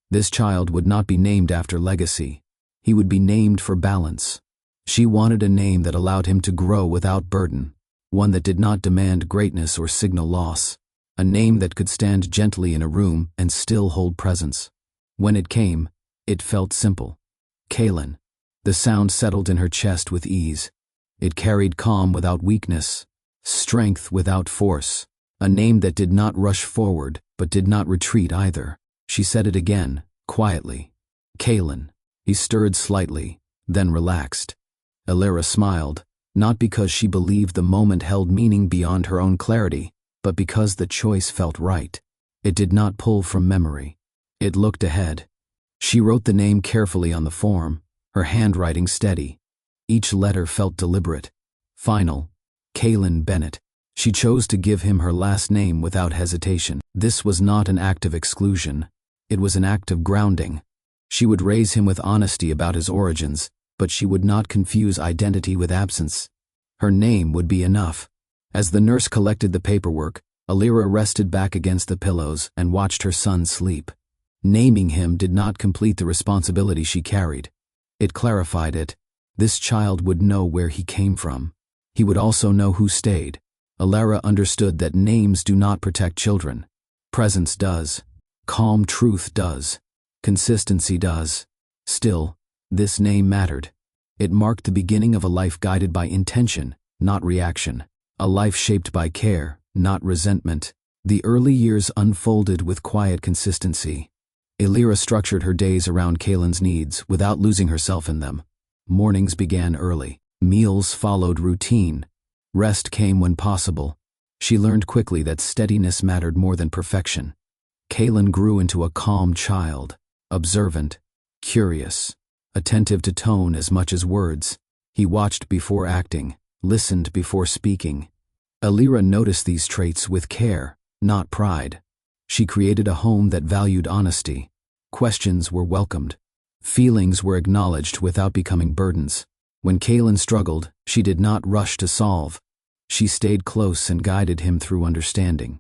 This child would not be named after legacy. He would be named for balance. She wanted a name that allowed him to grow without burden, one that did not demand greatness or signal loss, a name that could stand gently in a room and still hold presence. When it came, it felt simple. Kaylin. The sound settled in her chest with ease. It carried calm without weakness, strength without force, a name that did not rush forward but did not retreat either. She said it again, quietly. Kaylin. He stirred slightly, then relaxed. Elira smiled, not because she believed the moment held meaning beyond her own clarity, but because the choice felt right. It did not pull from memory. It looked ahead. She wrote the name carefully on the form, her handwriting steady. Each letter felt deliberate. Final. Kaylin Bennett. She chose to give him her last name without hesitation. This was not an act of exclusion. It was an act of grounding. She would raise him with honesty about his origins, but she would not confuse identity with absence. Her name would be enough. As the nurse collected the paperwork, Elira rested back against the pillows and watched her son sleep. Naming him did not complete the responsibility she carried. It clarified it. This child would know where he came from. He would also know who stayed. Elara understood that names do not protect children. Presence does. Calm truth does. Consistency does. Still, this name mattered. It marked the beginning of a life guided by intention, not reaction. A life shaped by care, not resentment. The early years unfolded with quiet consistency. Elara structured her days around Kaylin's needs without losing herself in them. Mornings began early. Meals followed routine. Rest came when possible. She learned quickly that steadiness mattered more than perfection. Kaylin grew into a calm child, observant, curious, attentive to tone as much as words. He watched before acting, listened before speaking. Elara noticed these traits with care, not pride. She created a home that valued honesty. Questions were welcomed. Feelings were acknowledged without becoming burdens. When Kaylin struggled, she did not rush to solve. She stayed close and guided him through understanding.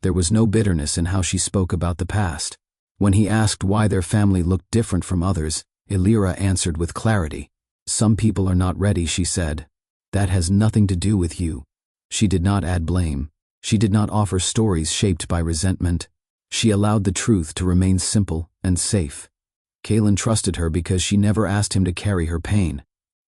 There was no bitterness in how she spoke about the past. When he asked why their family looked different from others, Elara answered with clarity. "Some people are not ready," she said. "That has nothing to do with you." She did not add blame. She did not offer stories shaped by resentment. She allowed the truth to remain simple and safe. Kaylin trusted her because she never asked him to carry her pain.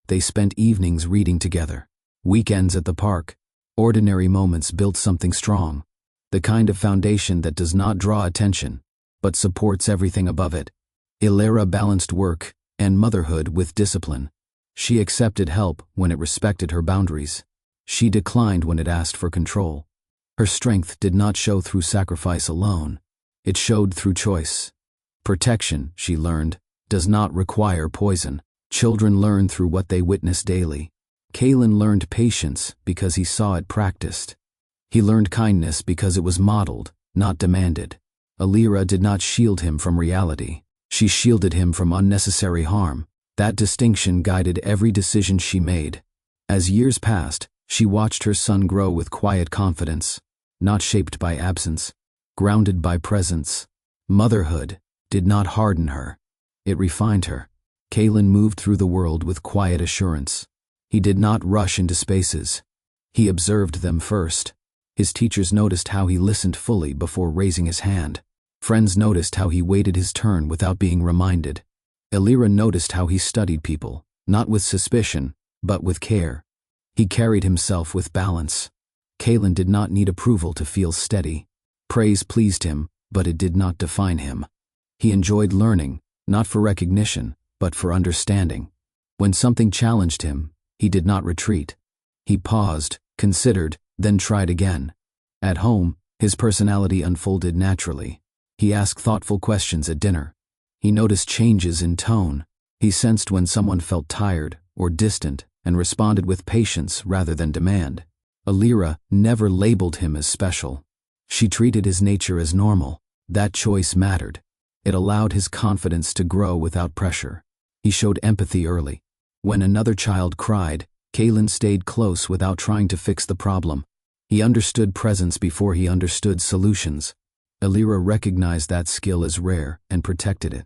They spent evenings reading together, weekends at the park. Ordinary moments built something strong, the kind of foundation that does not draw attention, but supports everything above it. Elara balanced work and motherhood with discipline. She accepted help when it respected her boundaries. She declined when it asked for control. Her strength did not show through sacrifice alone. It showed through choice. Protection, she learned, does not require poison. Children learn through what they witness daily. Kaylin learned patience because he saw it practiced. He learned kindness because it was modeled, not demanded. Elara did not shield him from reality. She shielded him from unnecessary harm. That distinction guided every decision she made. As years passed, she watched her son grow with quiet confidence, not shaped by absence, grounded by presence. Motherhood did not harden her. It refined her. Kaylin moved through the world with quiet assurance. He did not rush into spaces. He observed them first. His teachers noticed how he listened fully before raising his hand. Friends noticed how he waited his turn without being reminded. Elara noticed how he studied people, not with suspicion, but with care. He carried himself with balance. Kaylin did not need approval to feel steady. Praise pleased him, but it did not define him. He enjoyed learning, not for recognition, but for understanding. When something challenged him, he did not retreat. He paused, considered, then tried again. At home, his personality unfolded naturally. He asked thoughtful questions at dinner. He noticed changes in tone. He sensed when someone felt tired or distant and responded with patience rather than demand. Elara never labeled him as special. She treated his nature as normal. That choice mattered. It allowed his confidence to grow without pressure. He showed empathy early. When another child cried, Kaylin stayed close without trying to fix the problem. He understood presence before he understood solutions. Elara recognized that skill as rare and protected it.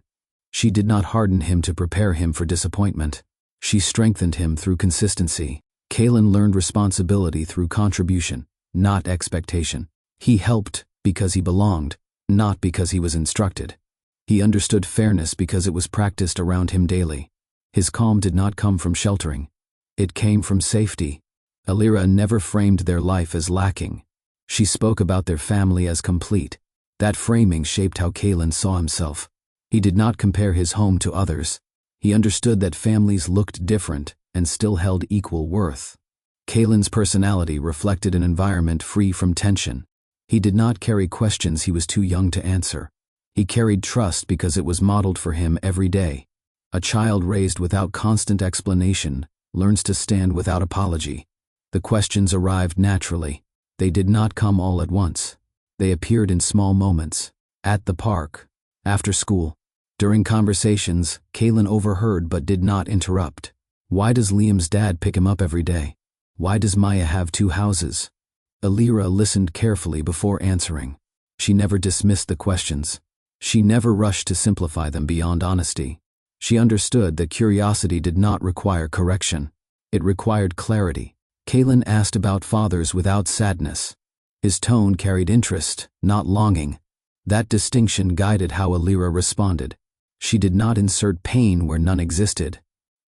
She did not harden him to prepare him for disappointment. She strengthened him through consistency. Kaylin learned responsibility through contribution, not expectation. He helped because he belonged, not because he was instructed. He understood fairness because it was practiced around him daily. His calm did not come from sheltering. It came from safety. Elara never framed their life as lacking. She spoke about their family as complete. That framing shaped how Kaylin saw himself. He did not compare his home to others. He understood that families looked different and still held equal worth. Kaylin's personality reflected an environment free from tension. He did not carry questions he was too young to answer. He carried trust because it was modeled for him every day. A child raised without constant explanation learns to stand without apology. The questions arrived naturally. They did not come all at once. They appeared in small moments, at the park, after school. During conversations, Kaylin overheard but did not interrupt. Why does Liam's dad pick him up every day? Why does Maya have 2 houses? Elara listened carefully before answering. She never dismissed the questions. She never rushed to simplify them beyond honesty. She understood that curiosity did not require correction. It required clarity. Kaylin asked about fathers without sadness. His tone carried interest, not longing. That distinction guided how Alira responded. She did not insert pain where none existed.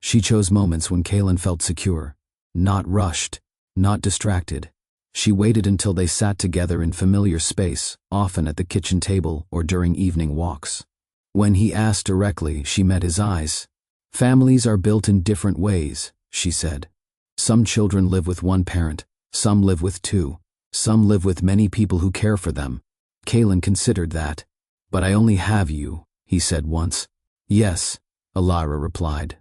She chose moments when Kaylin felt secure, not rushed, not distracted. She waited until they sat together in familiar space, often at the kitchen table or during evening walks. When he asked directly, she met his eyes. Families are built in different ways, she said. Some children live with one parent, some live with two, some live with many people who care for them. Kaylin considered that. But I only have you, he said once. Yes, Alira replied.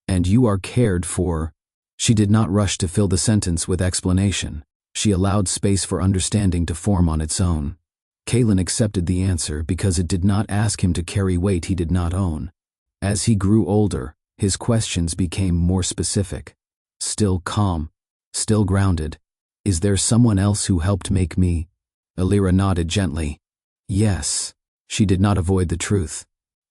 And you are cared for. She did not rush to fill the sentence with explanation. She allowed space for understanding to form on its own. Kaylin accepted the answer because it did not ask him to carry weight he did not own. As he grew older, his questions became more specific. Still calm, still grounded. Is there someone else who helped make me? Alira nodded gently. Yes. She did not avoid the truth.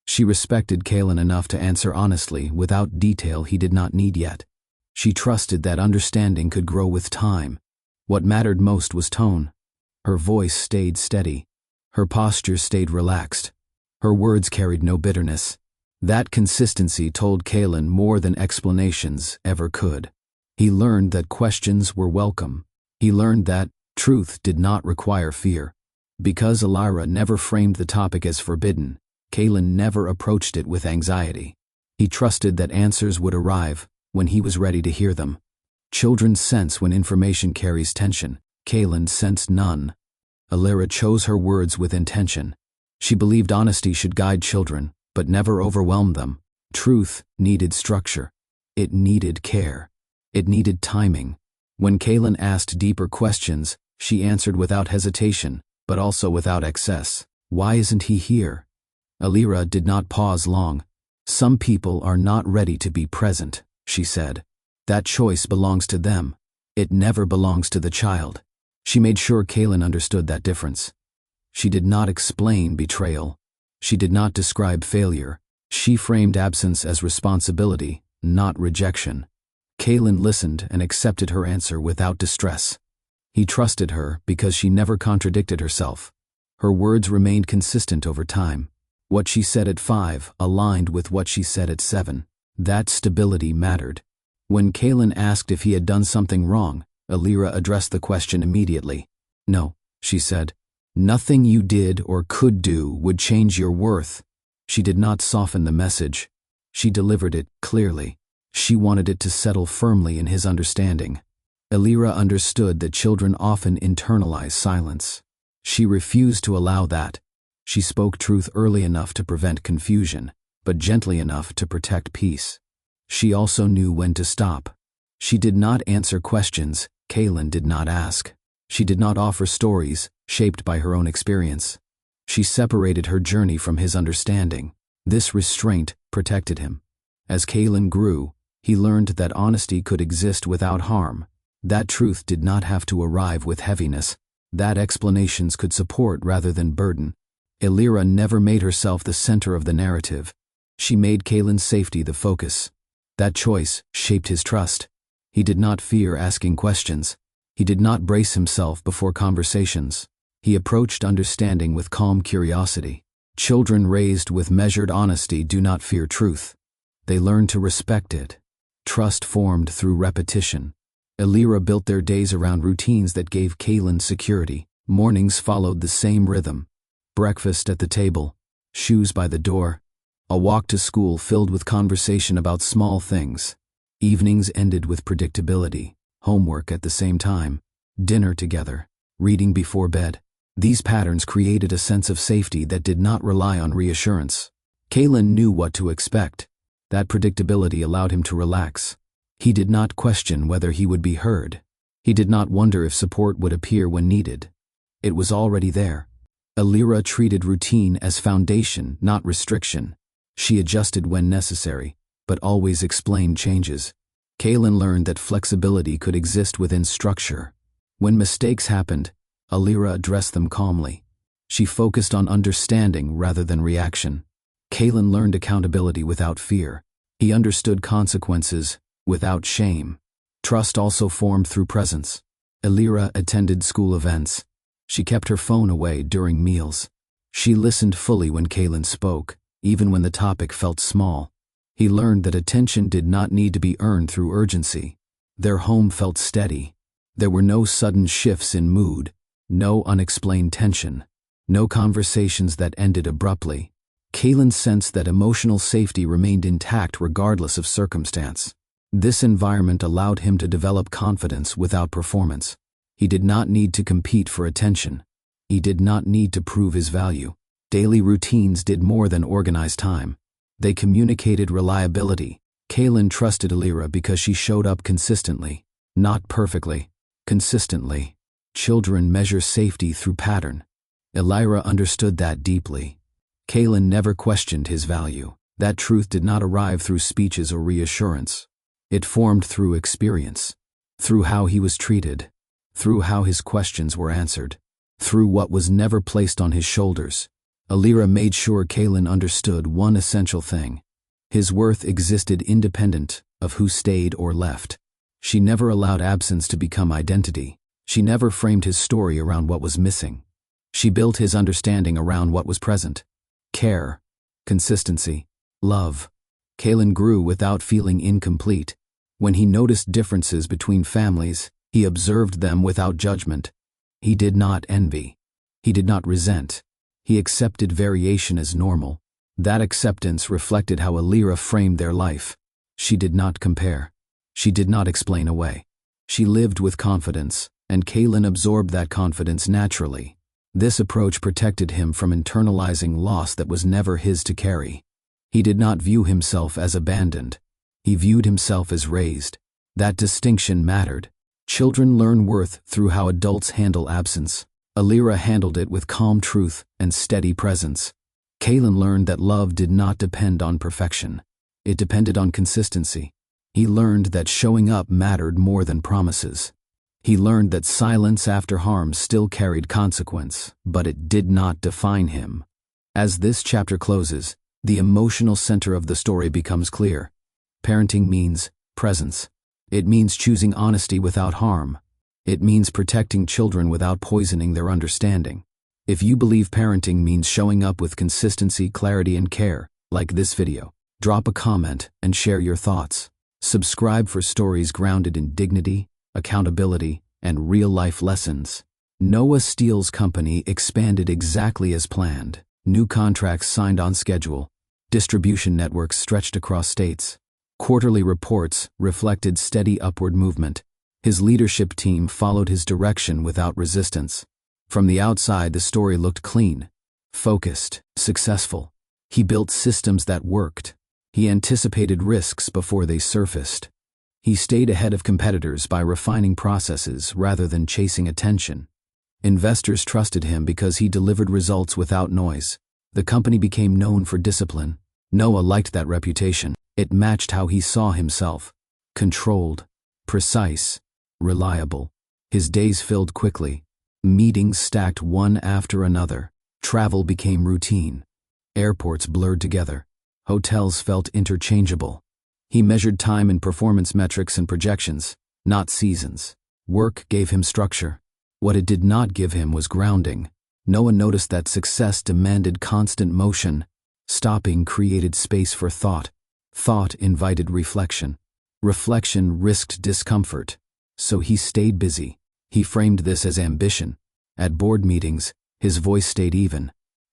She respected Kaylin enough to answer honestly, without detail he did not need yet. She trusted that understanding could grow with time. What mattered most was tone. Her voice stayed steady. Her posture stayed relaxed. Her words carried no bitterness. That consistency told Kaylin more than explanations ever could. He learned that questions were welcome. He learned that truth did not require fear. Because Alira never framed the topic as forbidden, Kaylin never approached it with anxiety. He trusted that answers would arrive when he was ready to hear them. Children sense when information carries tension. Kaylin sensed none. Alira chose her words with intention. She believed honesty should guide children, but never overwhelm them. Truth needed structure. It needed care. It needed timing. When Kaylin asked deeper questions, she answered without hesitation, but also without excess. Why isn't he here? Alira did not pause long. Some people are not ready to be present, she said. That choice belongs to them. It never belongs to the child. She made sure Kaylin understood that difference. She did not explain betrayal. She did not describe failure. She framed absence as responsibility, not rejection. Kaylin listened and accepted her answer without distress. He trusted her because she never contradicted herself. Her words remained consistent over time. What she said at 5 aligned with what she said at 7. That stability mattered. When Kaylin asked if he had done something wrong, Alira addressed the question immediately. No, she said. Nothing you did or could do would change your worth. She did not soften the message. She delivered it clearly. She wanted it to settle firmly in his understanding. Alira understood that children often internalize silence. She refused to allow that. She spoke truth early enough to prevent confusion, but gently enough to protect peace. She also knew when to stop. She did not answer questions Kaylin did not ask. She did not offer stories shaped by her own experience. She separated her journey from his understanding. This restraint protected him. As Kaylin grew, he learned that honesty could exist without harm. That truth did not have to arrive with heaviness. That explanations could support rather than burden. Alira never made herself the center of the narrative. She made Kaylin's safety the focus. That choice shaped his trust. He did not fear asking questions. He did not brace himself before conversations. He approached understanding with calm curiosity. Children raised with measured honesty do not fear truth. They learn to respect it. Trust formed through repetition. Alira built their days around routines that gave Kaylin security. Mornings followed the same rhythm. Breakfast at the table, shoes by the door, a walk to school filled with conversation about small things. Evenings ended with predictability, homework at the same time, dinner together, reading before bed. These patterns created a sense of safety that did not rely on reassurance. Kaylin knew what to expect. That predictability allowed him to relax. He did not question whether he would be heard. He did not wonder if support would appear when needed. It was already there. Alira treated routine as foundation, not restriction. She adjusted when necessary, but always explained changes. Kaylin learned that flexibility could exist within structure. When mistakes happened, Alira addressed them calmly. She focused on understanding rather than reaction. Kalen learned accountability without fear. He understood consequences without shame. Trust also formed through presence. Elira attended school events. She kept her phone away during meals. She listened fully when Kalen spoke, even when the topic felt small. He learned that attention did not need to be earned through urgency. Their home felt steady. There were no sudden shifts in mood, no unexplained tension, no conversations that ended abruptly. Kalen sensed that emotional safety remained intact regardless of circumstance. This environment allowed him to develop confidence without performance. He did not need to compete for attention. He did not need to prove his value. Daily routines did more than organize time. They communicated reliability. Kalen trusted Elira because she showed up consistently. Not perfectly, consistently. Children measure safety through pattern. Elira understood that deeply. Kalen never questioned his value. That truth did not arrive through speeches or reassurance. It formed through experience, through how he was treated, through how his questions were answered, through what was never placed on his shoulders. Elira made sure Kalen understood one essential thing. His worth existed independent of who stayed or left. She never allowed absence to become identity. She never framed his story around what was missing. She built his understanding around what was present. Care, consistency, love. Kalen grew without feeling incomplete. When he noticed differences between families, he observed them without judgment. He did not envy. He did not resent. He accepted variation as normal. That acceptance reflected how Elira framed their life. She did not compare. She did not explain away. She lived with confidence, and Kalen absorbed that confidence naturally. This approach protected him from internalizing loss that was never his to carry. He did not view himself as abandoned. He viewed himself as raised. That distinction mattered. Children learn worth through how adults handle absence. Elira handled it with calm truth and steady presence. Kalen learned that love did not depend on perfection. It depended on consistency. He learned that showing up mattered more than promises. He learned that silence after harm still carried consequence, but it did not define him. As this chapter closes, the emotional center of the story becomes clear. Parenting means presence. It means choosing honesty without harm. It means protecting children without poisoning their understanding. If you believe parenting means showing up with consistency, clarity, and care, like this video, drop a comment and share your thoughts. Subscribe for stories grounded in dignity, accountability, and real-life lessons. Noah Steele's company expanded exactly as planned. New contracts signed on schedule. Distribution networks stretched across states. Quarterly reports reflected steady upward movement. His leadership team followed his direction without resistance. From the outside, the story looked clean, focused, successful. He built systems that worked. He anticipated risks before they surfaced. He stayed ahead of competitors by refining processes rather than chasing attention. Investors trusted him because he delivered results without noise. The company became known for discipline. Noah liked that reputation. It matched how he saw himself. Controlled, precise, reliable. His days filled quickly. Meetings stacked one after another. Travel became routine. Airports blurred together. Hotels felt interchangeable. He measured time in performance metrics and projections, not seasons. Work gave him structure. What it did not give him was grounding. Noah noticed that success demanded constant motion. Stopping created space for thought. Thought invited reflection. Reflection risked discomfort. So he stayed busy. He framed this as ambition. At board meetings, his voice stayed even.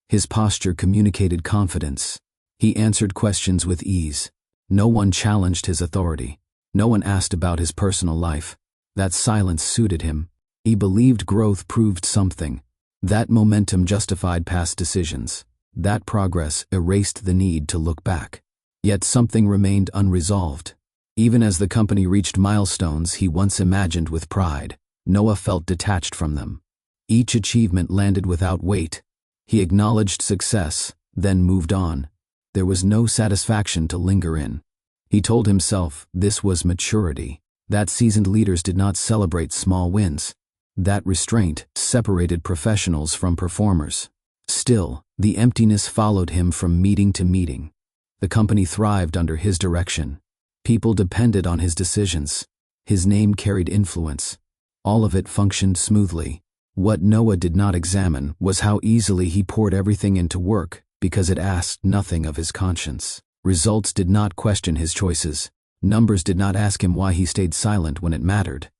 His posture communicated confidence. He answered questions with ease. No one challenged his authority. No one asked about his personal life. That silence suited him. He believed growth proved something. That momentum justified past decisions. That progress erased the need to look back. Yet something remained unresolved. Even as the company reached milestones he once imagined with pride, Noah felt detached from them. Each achievement landed without weight. He acknowledged success, then moved on. There was no satisfaction to linger in. He told himself this was maturity, that seasoned leaders did not celebrate small wins. That restraint separated professionals from performers. Still, the emptiness followed him from meeting to meeting. The company thrived under his direction. People depended on his decisions. His name carried influence. All of it functioned smoothly. What Noah did not examine was how easily he poured everything into work because it asked nothing of his conscience. Results did not question his choices. Numbers did not ask him why he stayed silent when it mattered.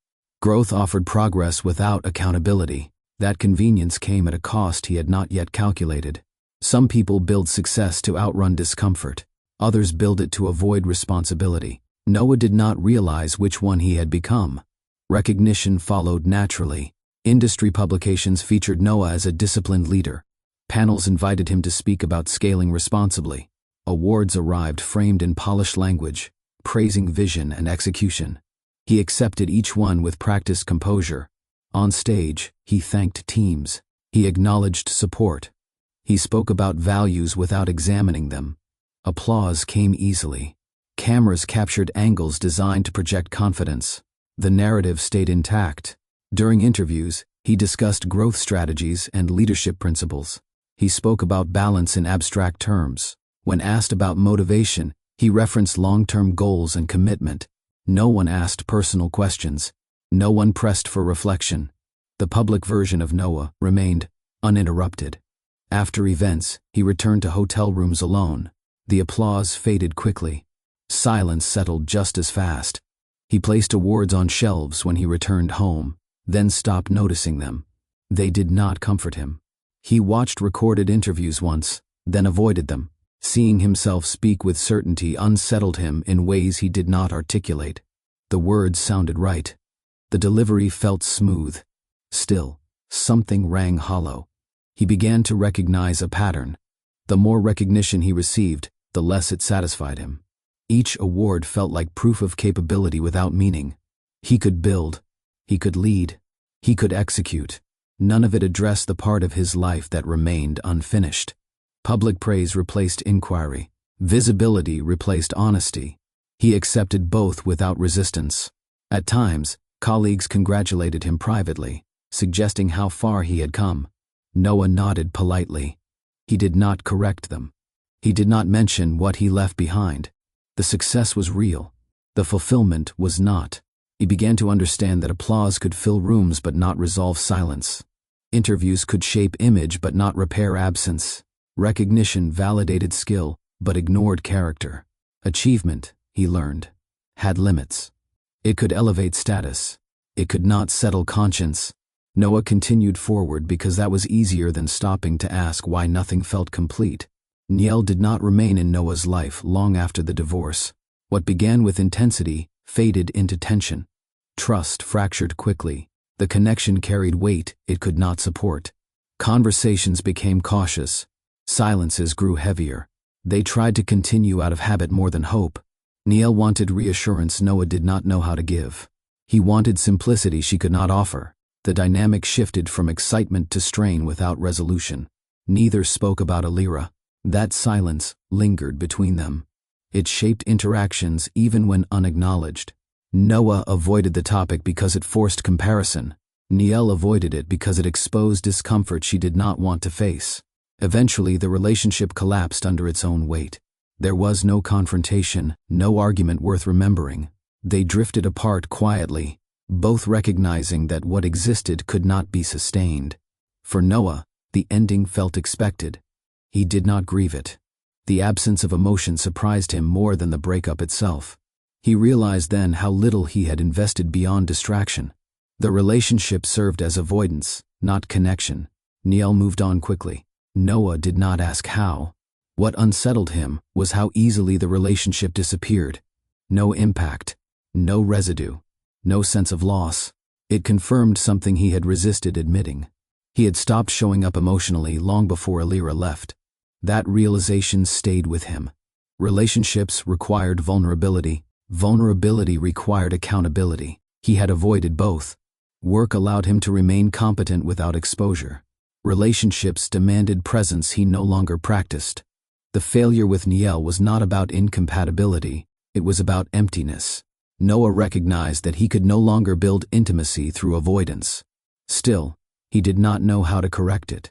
Growth offered progress without accountability. That convenience came at a cost he had not yet calculated. Some people build success to outrun discomfort. Others build it to avoid responsibility. Noah did not realize which one he had become. Recognition followed naturally. Industry publications featured Noah as a disciplined leader. Panels invited him to speak about scaling responsibly. Awards arrived framed in polished language, praising vision and execution. He accepted each one with practiced composure. On stage, he thanked teams. He acknowledged support. He spoke about values without examining them. Applause came easily. Cameras captured angles designed to project confidence. The narrative stayed intact. During interviews, he discussed growth strategies and leadership principles. He spoke about balance in abstract terms. When asked about motivation, he referenced long-term goals and commitment. No one asked personal questions. No one pressed for reflection. The public version of Noah remained uninterrupted. After events, he returned to hotel rooms alone. The applause faded quickly. Silence settled just as fast. He placed awards on shelves when he returned home, then stopped noticing them. They did not comfort him. He watched recorded interviews once, then avoided them. Seeing himself speak with certainty unsettled him in ways he did not articulate. The words sounded right. The delivery felt smooth. Still, something rang hollow. He began to recognize a pattern. The more recognition he received, the less it satisfied him. Each award felt like proof of capability without meaning. He could build. He could lead. He could execute. None of it addressed the part of his life that remained unfinished. Public praise replaced inquiry. Visibility replaced honesty. He accepted both without resistance. At times, colleagues congratulated him privately, suggesting how far he had come. Noah nodded politely. He did not correct them. He did not mention what he left behind. The success was real. The fulfillment was not. He began to understand that applause could fill rooms but not resolve silence. Interviews could shape image but not repair absence. Recognition validated skill but ignored character. Achievement, he learned, had limits. It could elevate status. It could not settle conscience. Noah continued forward because that was easier than stopping to ask why nothing felt complete. Niel did not remain in Noah's life long after the divorce. What began with intensity faded into tension. Trust fractured quickly. The connection carried weight it could not support. Conversations became cautious. Silences grew heavier. They tried to continue out of habit more than hope. Niel wanted reassurance Noah did not know how to give. He wanted simplicity she could not offer. The dynamic shifted from excitement to strain without resolution. Neither spoke about Alira. That silence lingered between them. It shaped interactions even when unacknowledged. Noah avoided the topic because it forced comparison. Niel avoided it because it exposed discomfort she did not want to face. Eventually, the relationship collapsed under its own weight. There was no confrontation, no argument worth remembering. They drifted apart quietly, both recognizing that what existed could not be sustained. For Noah, the ending felt expected. He did not grieve it. The absence of emotion surprised him more than the breakup itself. He realized then how little he had invested beyond distraction. The relationship served as avoidance, not connection. Niel moved on quickly. Noah did not ask how. What unsettled him was how easily the relationship disappeared. No impact, no residue, no sense of loss. It confirmed something he had resisted admitting. He had stopped showing up emotionally long before Alira left. That realization stayed with him. Relationships required vulnerability. Vulnerability required accountability. He had avoided both. Work allowed him to remain competent without exposure. Relationships demanded presence he no longer practiced. The failure with Niel was not about incompatibility, it was about emptiness. Noah recognized that he could no longer build intimacy through avoidance. Still, he did not know how to correct it.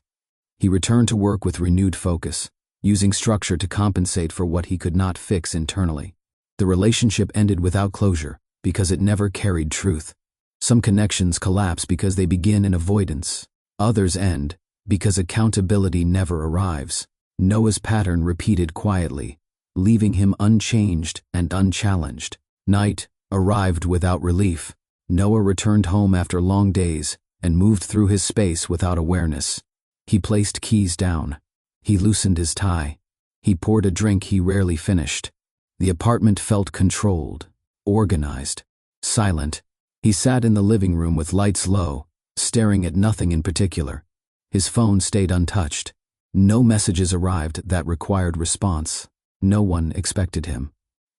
He returned to work with renewed focus, using structure to compensate for what he could not fix internally. The relationship ended without closure because it never carried truth. Some connections collapse because they begin in avoidance. Others end because accountability never arrives. Noah's pattern repeated quietly, leaving him unchanged and unchallenged. Night arrived without relief. Noah returned home after long days and moved through his space without awareness. He placed keys down. He loosened his tie. He poured a drink he rarely finished. The apartment felt controlled, organized, silent. He sat in the living room with lights low, staring at nothing in particular. His phone stayed untouched. No messages arrived that required response. No one expected him.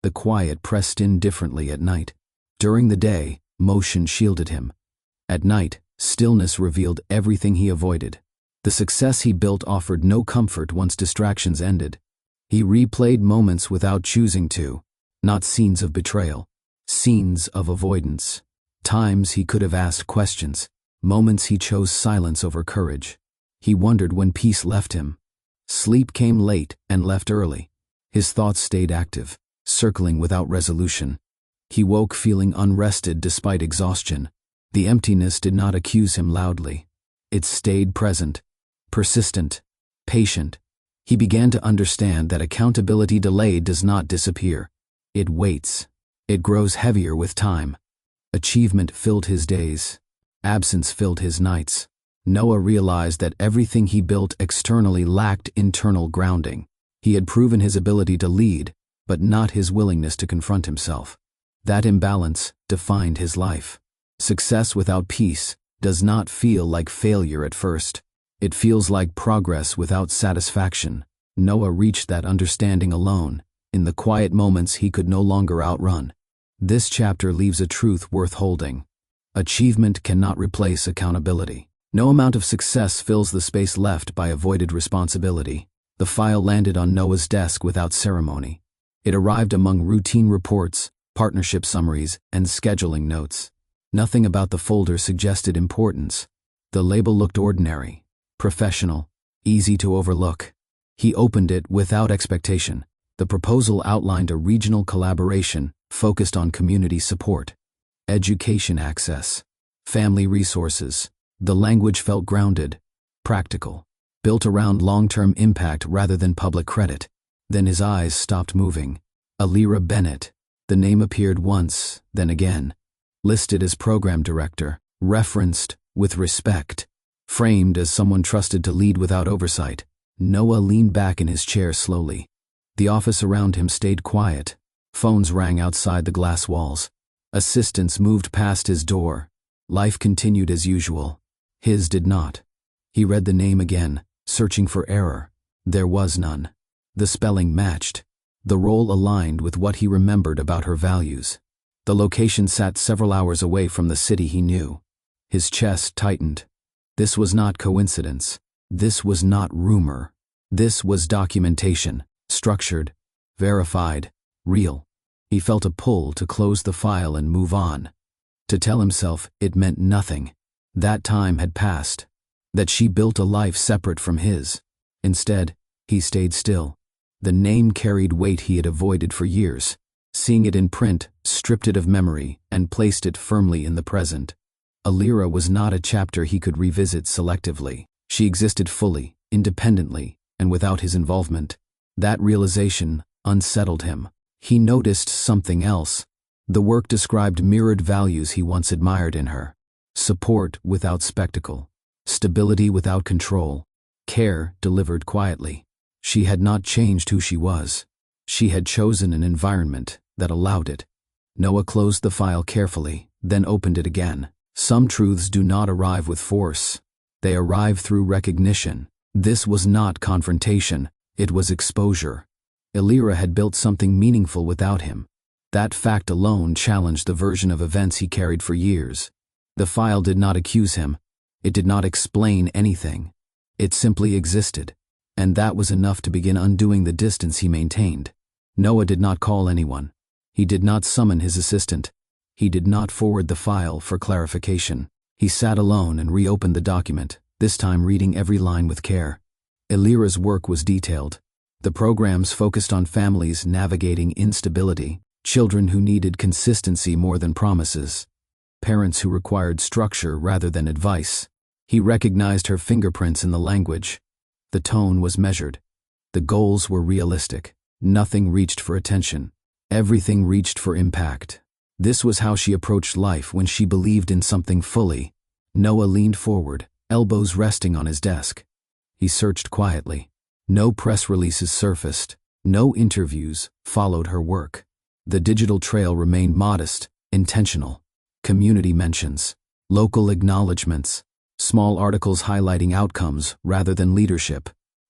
The quiet pressed in differently at night. During the day, motion shielded him. At night, stillness revealed everything he avoided. The success he built offered no comfort once distractions ended. He replayed moments without choosing to, not scenes of betrayal, scenes of avoidance. Times he could have asked questions, moments he chose silence over courage. He wondered when peace left him. Sleep came late and left early. His thoughts stayed active, circling without resolution. He woke feeling unrested despite exhaustion. The emptiness did not accuse him loudly. It stayed present, persistent, patient. He began to understand that accountability delayed does not disappear. It waits. It grows heavier with time. Achievement filled his days. Absence filled his nights. Noah realized that everything he built externally lacked internal grounding. He had proven his ability to lead, but not his willingness to confront himself. That imbalance defined his life. Success without peace does not feel like failure at first. It feels like progress without satisfaction. Noah reached that understanding alone, in the quiet moments he could no longer outrun. This chapter leaves a truth worth holding. Achievement cannot replace accountability. No amount of success fills the space left by avoided responsibility. The file landed on Noah's desk without ceremony. It arrived among routine reports, partnership summaries, and scheduling notes. Nothing about the folder suggested importance. The label looked ordinary, professional, easy to overlook. He opened it without expectation. The proposal outlined a regional collaboration focused on community support, education access, family resources. The language felt grounded, practical, built around long-term impact rather than public credit. Then his eyes stopped moving. Alira Bennett. The name appeared once, then again. Listed as program director, referenced with respect, framed as someone trusted to lead without oversight. Noah leaned back in his chair slowly. The office around him stayed quiet. Phones rang outside the glass walls. Assistants moved past his door. Life continued as usual. His did not. He read the name again, searching for error. There was none. The spelling matched. The role aligned with what he remembered about her values. The location sat several hours away from the city he knew. His chest tightened. This was not coincidence. This was not rumor. This was documentation, structured, verified, real. He felt a pull to close the file and move on. To tell himself it meant nothing. That time had passed. That she built a life separate from his. Instead, he stayed still. The name carried weight he had avoided for years. Seeing it in print stripped it of memory and placed it firmly in the present. Alira was not a chapter he could revisit selectively. She existed fully, independently, and without his involvement. That realization unsettled him. He noticed something else. The work described mirrored values he once admired in her. Support without spectacle. Stability without control. Care delivered quietly. She had not changed who she was. She had chosen an environment that allowed it. Noah closed the file carefully, then opened it again. Some truths do not arrive with force. They arrive through recognition. This was not confrontation. It was exposure. Alira had built something meaningful without him. That fact alone challenged the version of events he carried for years. The file did not accuse him. It did not explain anything. It simply existed. And that was enough to begin undoing the distance he maintained. Noah did not call anyone. He did not summon his assistant. He did not forward the file for clarification. He sat alone and reopened the document, this time reading every line with care. Elira's work was detailed. The programs focused on families navigating instability, children who needed consistency more than promises, parents who required structure rather than advice. He recognized her fingerprints in the language. The tone was measured. The goals were realistic. Nothing reached for attention. Everything reached for impact. This was how she approached life when she believed in something fully. Noah leaned forward, elbows resting on his desk. He searched quietly. No press releases surfaced. No interviews followed her work. The digital trail remained modest, intentional. Community mentions, local acknowledgments, small articles highlighting outcomes rather than leadership.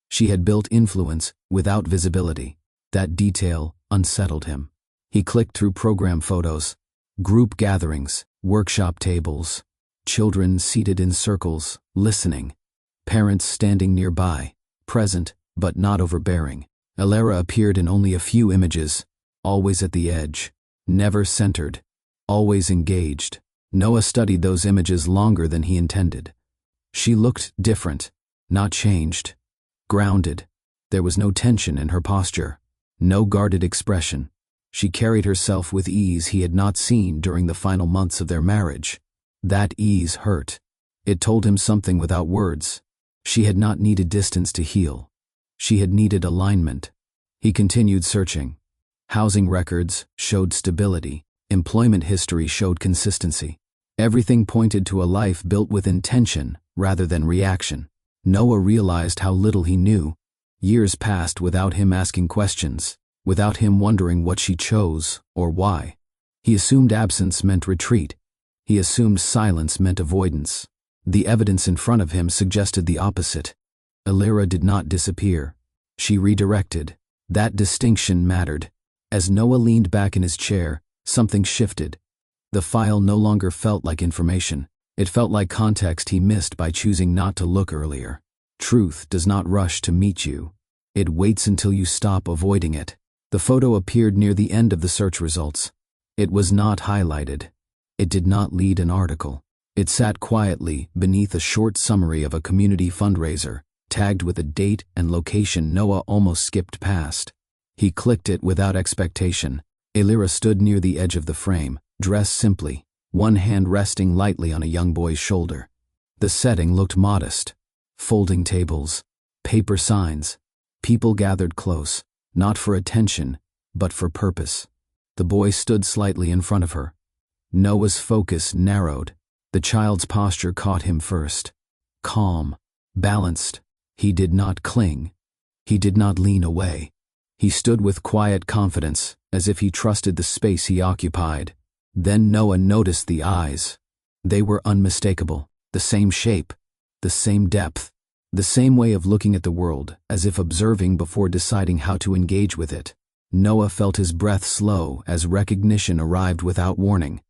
She had built influence without visibility. That detail unsettled him. He clicked through program photos, group gatherings, workshop tables, children seated in circles, listening, parents standing nearby, present but not overbearing. Elira appeared in only a few images, always at the edge, never centered, always engaged. Noah studied those images longer than he intended. She looked different, not changed, grounded. There was no tension in her posture, no guarded expression. She carried herself with ease he had not seen during the final months of their marriage. That ease hurt. It told him something without words. She had not needed distance to heal. She had needed alignment. He continued searching. Housing records showed stability. Employment history showed consistency. Everything pointed to a life built with intention rather than reaction. Noah realized how little he knew. Years passed without him asking questions, without him wondering what she chose or why. He assumed absence meant retreat. He assumed silence meant avoidance. The evidence in front of him suggested the opposite. Elira did not disappear. She redirected. That distinction mattered. As Noah leaned back in his chair, something shifted. The file no longer felt like information. It felt like context he missed by choosing not to look earlier. Truth does not rush to meet you. It waits until you stop avoiding it. The photo appeared near the end of the search results. It was not highlighted. It did not lead an article. It sat quietly beneath a short summary of a community fundraiser, tagged with a date and location Noah almost skipped past. He clicked it without expectation. Elira stood near the edge of the frame, dressed simply, one hand resting lightly on a young boy's shoulder. The setting looked modest. Folding tables, paper signs. People gathered close, not for attention, but for purpose. The boy stood slightly in front of her. Noah's focus narrowed. The child's posture caught him first. Calm, balanced. He did not cling. He did not lean away. He stood with quiet confidence, as if he trusted the space he occupied. Then Noah noticed the eyes. They were unmistakable, the same shape, the same depth, the same way of looking at the world, as if observing before deciding how to engage with it. Noah felt his breath slow as recognition arrived without warning.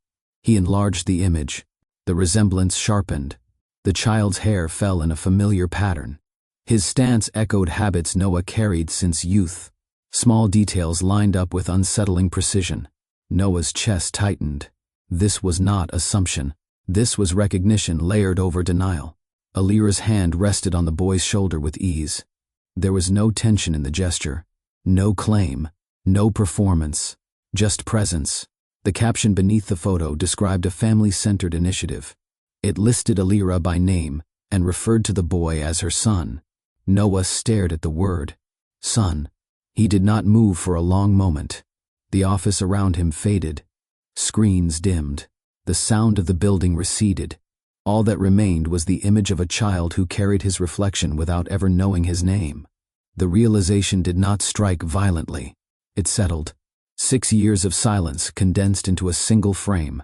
He enlarged the image. The resemblance sharpened. The child's hair fell in a familiar pattern. His stance echoed habits Noah carried since youth. Small details lined up with unsettling precision. Noah's chest tightened. This was not assumption. This was recognition layered over denial. Elira's hand rested on the boy's shoulder with ease. There was no tension in the gesture. No claim. No performance. Just presence. The caption beneath the photo described a family-centered initiative. It listed Elira by name and referred to the boy as her son. Noah stared at the word, son. He did not move for a long moment. The office around him faded. Screens dimmed. The sound of the building receded. All that remained was the image of a child who carried his reflection without ever knowing his name. The realization did not strike violently. It settled. 6 years of silence condensed into a single frame.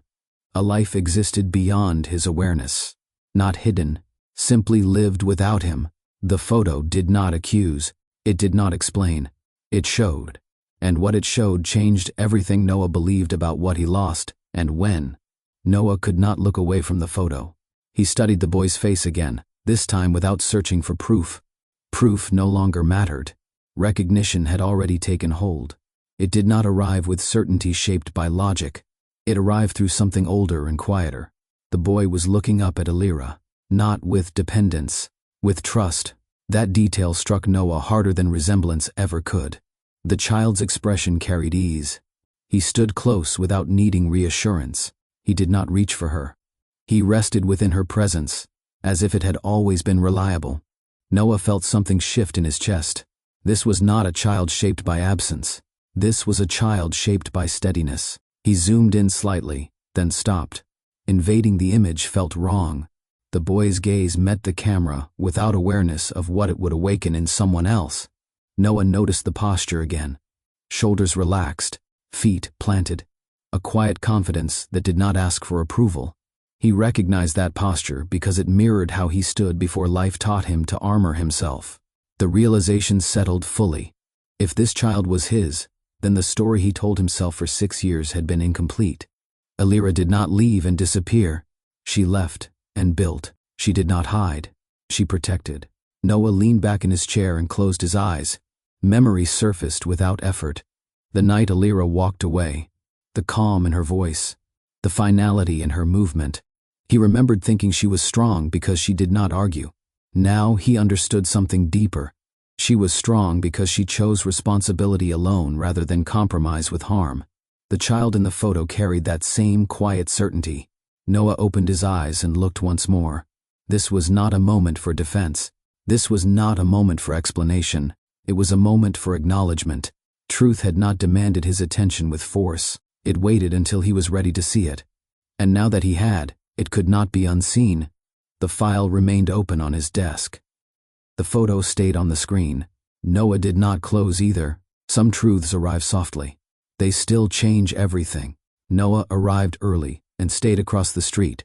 A life existed beyond his awareness. Not hidden, simply lived without him. The photo did not accuse. It did not explain. It showed. And what it showed changed everything Noah believed about what he lost and when. Noah could not look away from the photo. He studied the boy's face again, this time without searching for proof. Proof no longer mattered. Recognition had already taken hold. It did not arrive with certainty shaped by logic. It arrived through something older and quieter. The boy was looking up at Elira, not with dependence, with trust. That detail struck Noah harder than resemblance ever could. The child's expression carried ease. He stood close without needing reassurance. He did not reach for her. He rested within her presence, as if it had always been reliable. Noah felt something shift in his chest. This was not a child shaped by absence. This was a child shaped by steadiness. He zoomed in slightly, then stopped. Invading the image felt wrong. The boy's gaze met the camera without awareness of what it would awaken in someone else. Noah noticed the posture again. Shoulders relaxed, feet planted. A quiet confidence that did not ask for approval. He recognized that posture because it mirrored how he stood before life taught him to armor himself. The realization settled fully. If this child was his, then the story he told himself for 6 years had been incomplete. Alira did not leave and disappear. She left and built. She did not hide. She protected. Noah leaned back in his chair and closed his eyes. Memory surfaced without effort. The night Alira walked away. The calm in her voice. The finality in her movement. He remembered thinking she was strong because she did not argue. Now he understood something deeper. She was strong because she chose responsibility alone rather than compromise with harm. The child in the photo carried that same quiet certainty. Noah opened his eyes and looked once more. This was not a moment for defense. This was not a moment for explanation. It was a moment for acknowledgement. Truth had not demanded his attention with force. It waited until he was ready to see it. And now that he had, it could not be unseen. The file remained open on his desk. The photo stayed on the screen. Noah did not close either. Some truths arrive softly. They still change everything. Noah arrived early and stayed across the street.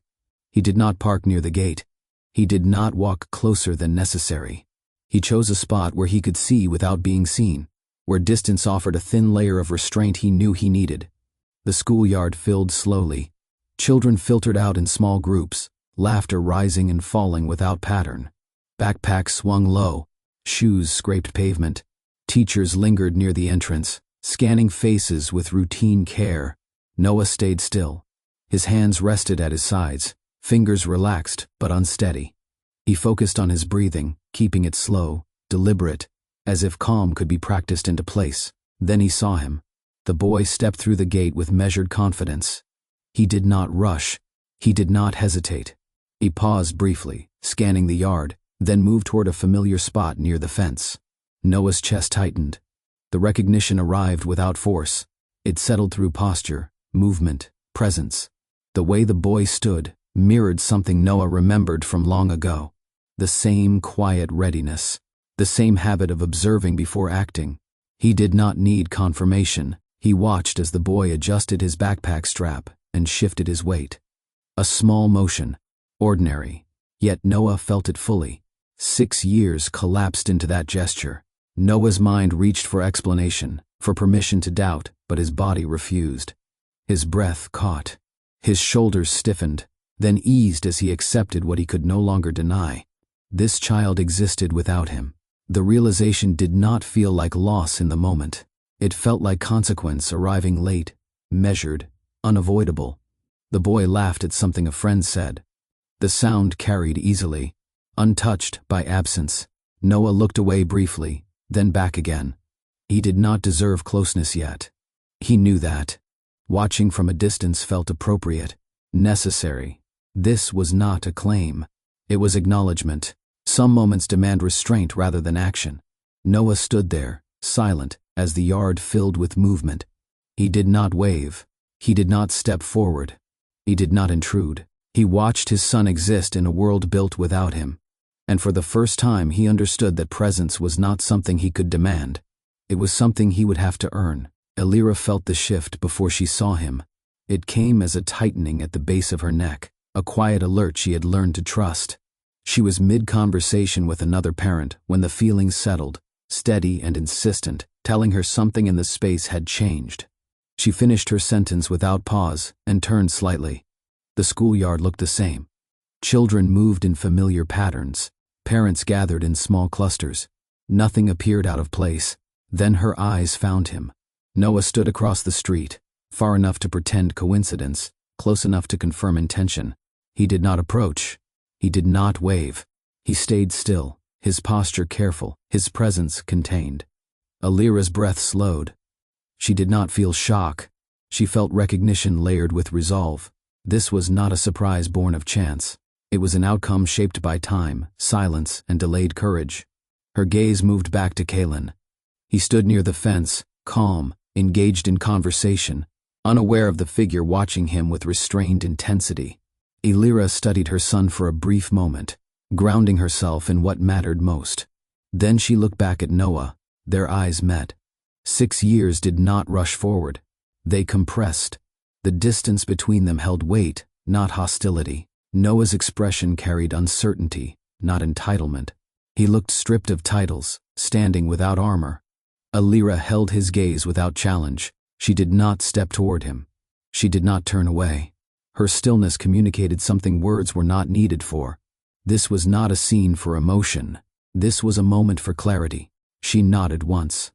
He did not park near the gate. He did not walk closer than necessary. He chose a spot where he could see without being seen, where distance offered a thin layer of restraint he knew he needed. The schoolyard filled slowly. Children filtered out in small groups, laughter rising and falling without pattern. Backpacks swung low. Shoes scraped pavement. Teachers lingered near the entrance, scanning faces with routine care. Noah stayed still. His hands rested at his sides, fingers relaxed but unsteady. He focused on his breathing, keeping it slow, deliberate, as if calm could be practiced into place. Then he saw him. The boy stepped through the gate with measured confidence. He did not rush. He did not hesitate. He paused briefly, scanning the yard, then moved toward a familiar spot near the fence. Noah's chest tightened. The recognition arrived without force. It settled through posture, movement, presence. The way the boy stood mirrored something Noah remembered from long ago. The same quiet readiness. The same habit of observing before acting. He did not need confirmation. He watched as the boy adjusted his backpack strap and shifted his weight. A small motion, ordinary, yet Noah felt it fully. 6 years collapsed into that gesture. Noah's mind reached for explanation, for permission to doubt, but his body refused. His breath caught. His shoulders stiffened, then eased as he accepted what he could no longer deny. This child existed without him. The realization did not feel like loss in the moment. It felt like consequence arriving late, measured, unavoidable. The boy laughed at something a friend said. The sound carried easily, untouched by absence. Noah looked away briefly, then back again. He did not deserve closeness yet. He knew that. Watching from a distance felt appropriate, necessary. This was not a claim. It was acknowledgement. Some moments demand restraint rather than action. Noah stood there, silent, as the yard filled with movement. He did not wave. He did not step forward. He did not intrude. He watched his son exist in a world built without him. And for the first time he understood that presence was not something he could demand. It was something he would have to earn. Alira felt the shift before she saw him. It came as a tightening at the base of her neck, a quiet alert she had learned to trust. She was mid-conversation with another parent when the feeling settled, steady and insistent, telling her something in the space had changed. She finished her sentence without pause and turned slightly. The schoolyard looked the same. Children moved in familiar patterns. Parents gathered in small clusters. Nothing appeared out of place. Then her eyes found him. Noah stood across the street, far enough to pretend coincidence, close enough to confirm intention. He did not approach. He did not wave. He stayed still, his posture careful, his presence contained. Alira's breath slowed. She did not feel shock. She felt recognition layered with resolve. This was not a surprise born of chance. It was an outcome shaped by time, silence, and delayed courage. Her gaze moved back to Kalen. He stood near the fence, calm, engaged in conversation, unaware of the figure watching him with restrained intensity. Alira studied her son for a brief moment, grounding herself in what mattered most. Then she looked back at Noah. Their eyes met. 6 years did not rush forward. They compressed. The distance between them held weight, not hostility. Noah's expression carried uncertainty, not entitlement. He looked stripped of titles, standing without armor. Alira held his gaze without challenge. She did not step toward him. She did not turn away. Her stillness communicated something words were not needed for. This was not a scene for emotion. This was a moment for clarity. She nodded once.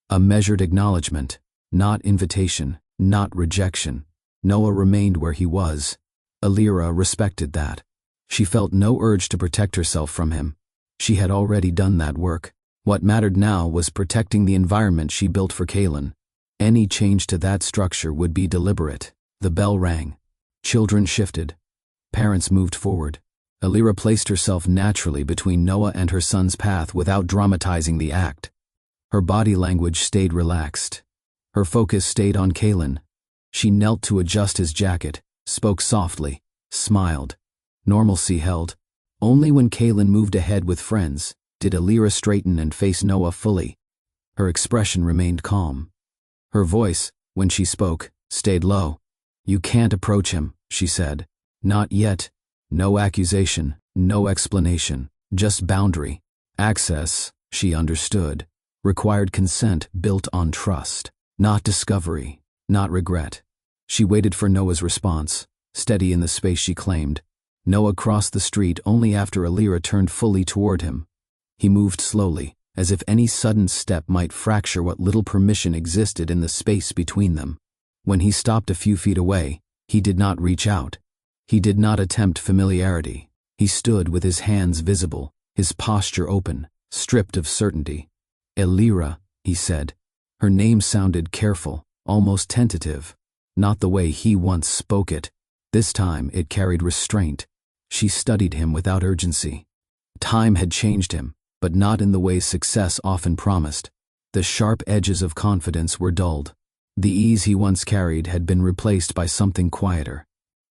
A measured acknowledgement, not invitation, not rejection. Noah remained where he was. Alira respected that. She felt no urge to protect herself from him. She had already done that work. What mattered now was protecting the environment she built for Kalen. Any change to that structure would be deliberate. The bell rang. Children shifted. Parents moved forward. Alira placed herself naturally between Noah and her son's path without dramatizing the act. Her body language stayed relaxed. Her focus stayed on Kalen. She knelt to adjust his jacket, spoke softly, smiled. Normalcy held. Only when Kalen moved ahead with friends did Alira straighten and face Noah fully. Her expression remained calm. Her voice, when she spoke, stayed low. "You can't approach him," she said. "Not yet." No accusation, no explanation, just boundary. Access, she understood, required consent built on trust, not discovery, not regret. She waited for Noah's response, steady in the space she claimed. Noah crossed the street only after Alira turned fully toward him. He moved slowly, as if any sudden step might fracture what little permission existed in the space between them. When he stopped a few feet away, he did not reach out. He did not attempt familiarity. He stood with his hands visible, his posture open, stripped of certainty. "Alira," he said. Her name sounded careful, almost tentative. Not the way he once spoke it. This time it carried restraint. She studied him without urgency. Time had changed him, but not in the way success often promised. The sharp edges of confidence were dulled. The ease he once carried had been replaced by something quieter.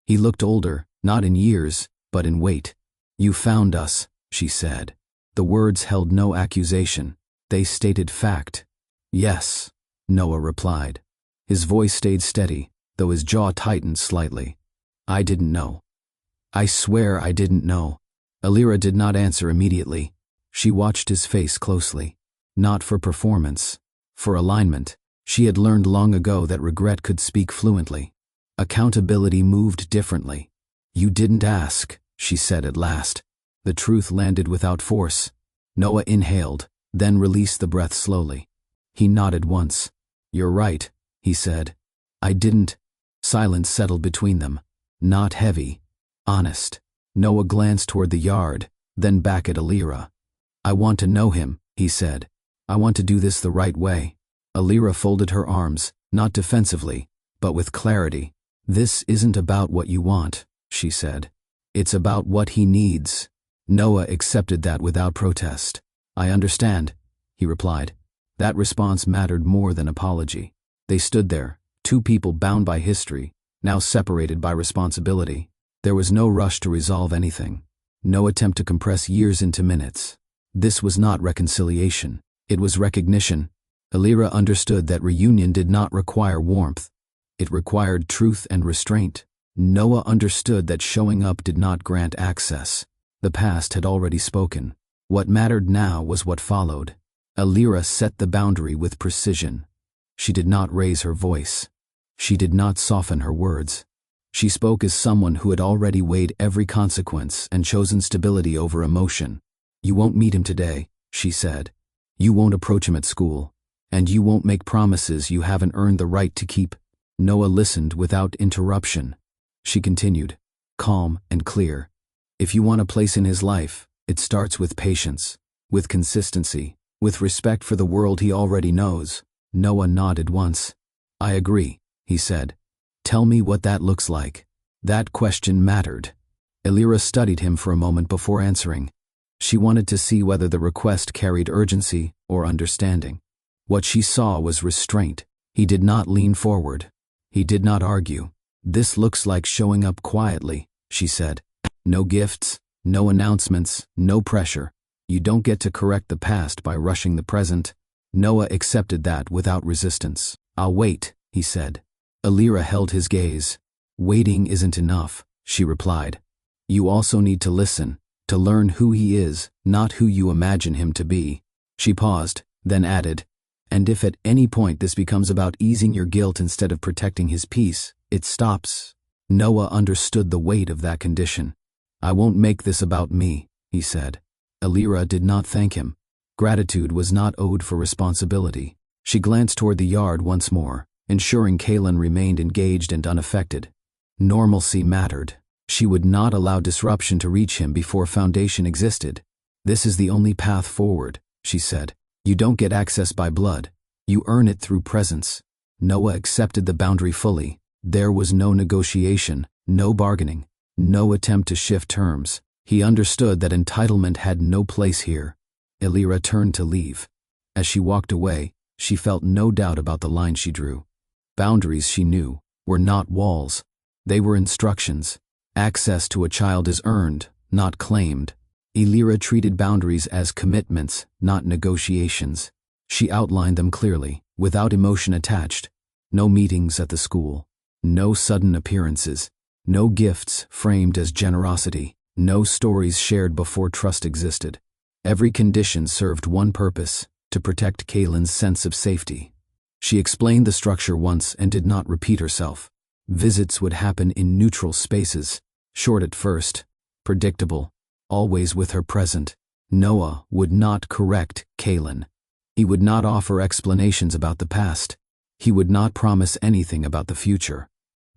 He looked older, not in years, but in weight. "You found us," she said. The words held no accusation. They stated fact. "Yes," Noah replied. His voice stayed steady, though his jaw tightened slightly. "I didn't know. I swear I didn't know." Alira did not answer immediately. She watched his face closely. Not for performance, for alignment. She had learned long ago that regret could speak fluently. Accountability moved differently. "You didn't ask," she said at last. The truth landed without force. Noah inhaled, then released the breath slowly. He nodded once. "You're right," he said. "I didn't." Silence settled between them. Not heavy, honest. Noah glanced toward the yard, then back at Alira. "I want to know him," he said. "I want to do this the right way." Alira folded her arms, not defensively, but with clarity. "This isn't about what you want," she said. "It's about what he needs." Noah accepted that without protest. "I understand," he replied. That response mattered more than apology. They stood there, two people bound by history, now separated by responsibility. There was no rush to resolve anything, no attempt to compress years into minutes. This was not reconciliation. It was recognition. Alira understood that reunion did not require warmth. It required truth and restraint. Noah understood that showing up did not grant access. The past had already spoken. What mattered now was what followed. Alira set the boundary with precision. She did not raise her voice. She did not soften her words. She spoke as someone who had already weighed every consequence and chosen stability over emotion. "You won't meet him today," she said. "You won't approach him at school. And you won't make promises you haven't earned the right to keep." Noah listened without interruption. She continued, calm and clear. "If you want a place in his life, it starts with patience, with consistency, with respect for the world he already knows. Noah nodded once. I agree, he said. Tell me what that looks like. That question mattered. Elira studied him for a moment before answering. She wanted to see whether the request carried urgency or understanding. What she saw was restraint. He did not lean forward. He did not argue. This looks like showing up quietly, she said. No gifts, no announcements, no pressure. You don't get to correct the past by rushing the present. Noah accepted that without resistance. I'll wait, he said. Elira held his gaze. Waiting isn't enough, she replied. You also need to listen, to learn who he is, not who you imagine him to be. She paused, then added, and if at any point this becomes about easing your guilt instead of protecting his peace, it stops. Noah understood the weight of that condition. I won't make this about me, he said. Elira did not thank him. Gratitude was not owed for responsibility. She glanced toward the yard once more, ensuring Kaylin remained engaged and unaffected. Normalcy mattered. She would not allow disruption to reach him before foundation existed. This is the only path forward, she said. You don't get access by blood. You earn it through presence. Noah accepted the boundary fully. There was no negotiation, no bargaining, no attempt to shift terms. He understood that entitlement had no place here. Elira turned to leave. As she walked away, she felt no doubt about the line she drew. Boundaries, she knew, were not walls. They were instructions. Access to a child is earned, not claimed. Elira treated boundaries as commitments, not negotiations. She outlined them clearly, without emotion attached. No meetings at the school. No sudden appearances. No gifts framed as generosity. No stories shared before trust existed. Every condition served one purpose, to protect Kaylin's sense of safety. She explained the structure once and did not repeat herself. Visits would happen in neutral spaces, short at first, predictable, always with her present. Noah would not correct Kaylin. He would not offer explanations about the past. He would not promise anything about the future.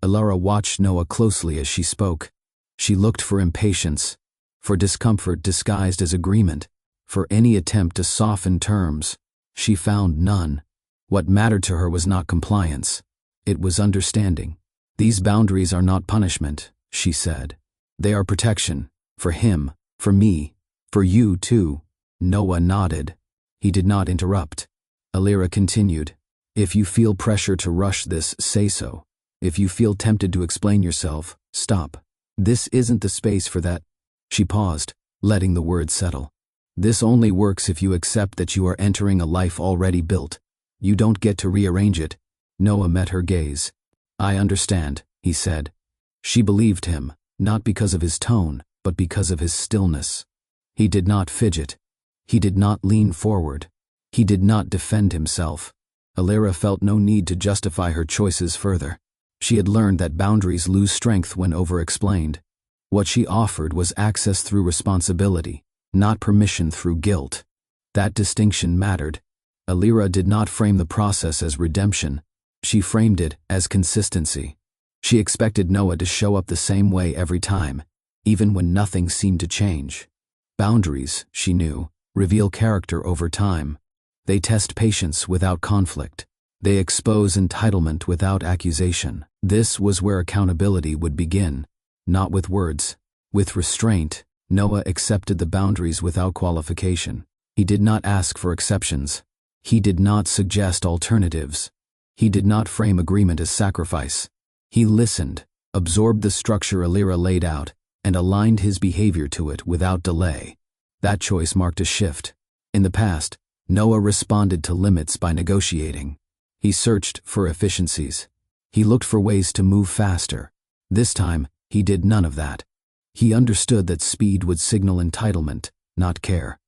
Elira watched Noah closely as she spoke. She looked for impatience, for discomfort disguised as agreement, for any attempt to soften terms. She found none. What mattered to her was not compliance. It was understanding. These boundaries are not punishment, she said. They are protection. For him, for me, for you too. Noah nodded. He did not interrupt. Elira continued. If you feel pressure to rush this, say so. If you feel tempted to explain yourself, stop. This isn't the space for that. She paused, letting the words settle. This only works if you accept that you are entering a life already built. You don't get to rearrange it. Noah met her gaze. I understand, he said. She believed him, not because of his tone, but because of his stillness. He did not fidget. He did not lean forward. He did not defend himself. Elira felt no need to justify her choices further. She had learned that boundaries lose strength when over-explained. What she offered was access through responsibility, not permission through guilt. That distinction mattered. Elira did not frame the process as redemption. She framed it as consistency. She expected Noah to show up the same way every time, even when nothing seemed to change. Boundaries, she knew, reveal character over time. They test patience without conflict. They expose entitlement without accusation. This was where accountability would begin, not with words. With restraint, Noah accepted the boundaries without qualification. He did not ask for exceptions. He did not suggest alternatives. He did not frame agreement as sacrifice. He listened, absorbed the structure Elira laid out, and aligned his behavior to it without delay. That choice marked a shift. In the past, Noah responded to limits by negotiating. He searched for efficiencies. He looked for ways to move faster. This time, he did none of that. He understood that speed would signal entitlement, not care.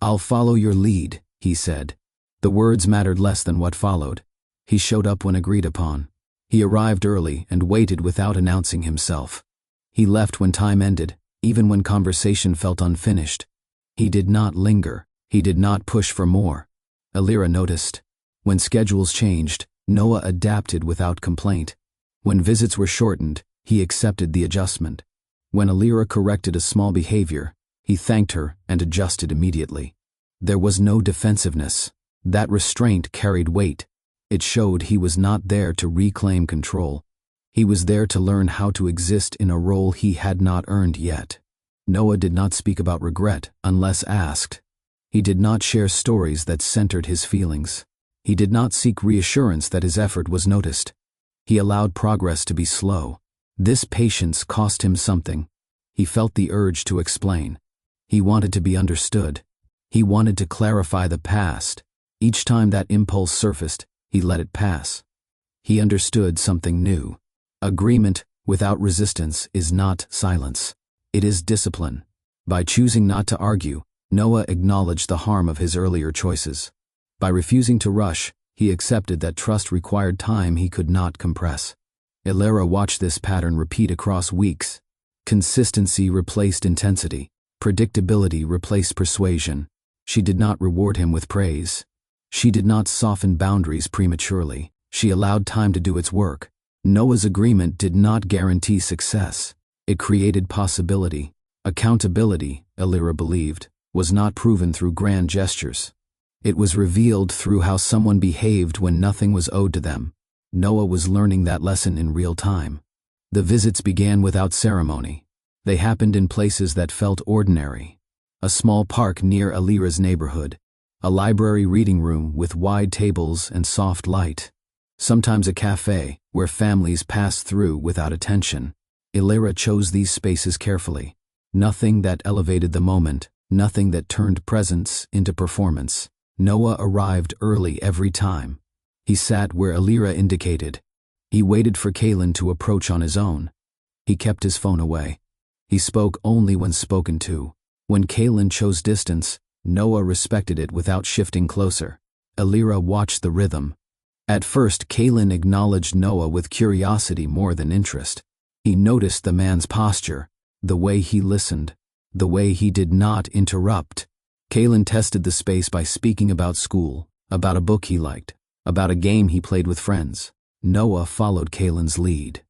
I'll follow your lead, he said. The words mattered less than what followed. He showed up when agreed upon. He arrived early and waited without announcing himself. He left when time ended, even when conversation felt unfinished. He did not linger. He did not push for more. Elira noticed. When schedules changed, Noah adapted without complaint. When visits were shortened, he accepted the adjustment. When Elira corrected a small behavior, he thanked her and adjusted immediately. There was no defensiveness. That restraint carried weight. It showed he was not there to reclaim control. He was there to learn how to exist in a role he had not earned yet. Noah did not speak about regret unless asked. He did not share stories that centered his feelings. He did not seek reassurance that his effort was noticed. He allowed progress to be slow. This patience cost him something. He felt the urge to explain. He wanted to be understood. He wanted to clarify the past. Each time that impulse surfaced, he let it pass. He understood something new. Agreement without resistance is not silence. It is discipline. By choosing not to argue, Noah acknowledged the harm of his earlier choices. By refusing to rush, he accepted that trust required time he could not compress. Elara watched this pattern repeat across weeks. Consistency replaced intensity. Predictability replaced persuasion. She did not reward him with praise. She did not soften boundaries prematurely. She allowed time to do its work. Noah's agreement did not guarantee success. It created possibility. Accountability, Elara believed, was not proven through grand gestures. It was revealed through how someone behaved when nothing was owed to them. Noah was learning that lesson in real time. The visits began without ceremony. They happened in places that felt ordinary. A small park near Elira's neighborhood. A library reading room with wide tables and soft light. Sometimes a cafe where families passed through without attention. Elara chose these spaces carefully. Nothing that elevated the moment, nothing that turned presence into performance. Noah arrived early every time. He sat where Elara indicated. He waited for Kaylin to approach on his own. He kept his phone away. He spoke only when spoken to. When Kaylin chose distance, Noah respected it without shifting closer. Elara watched the rhythm. At first, Kaylin acknowledged Noah with curiosity more than interest. He noticed the man's posture, the way he listened, the way he did not interrupt. Kaylin tested the space by speaking about school, about a book he liked, about a game he played with friends. Noah followed Kaylin's lead.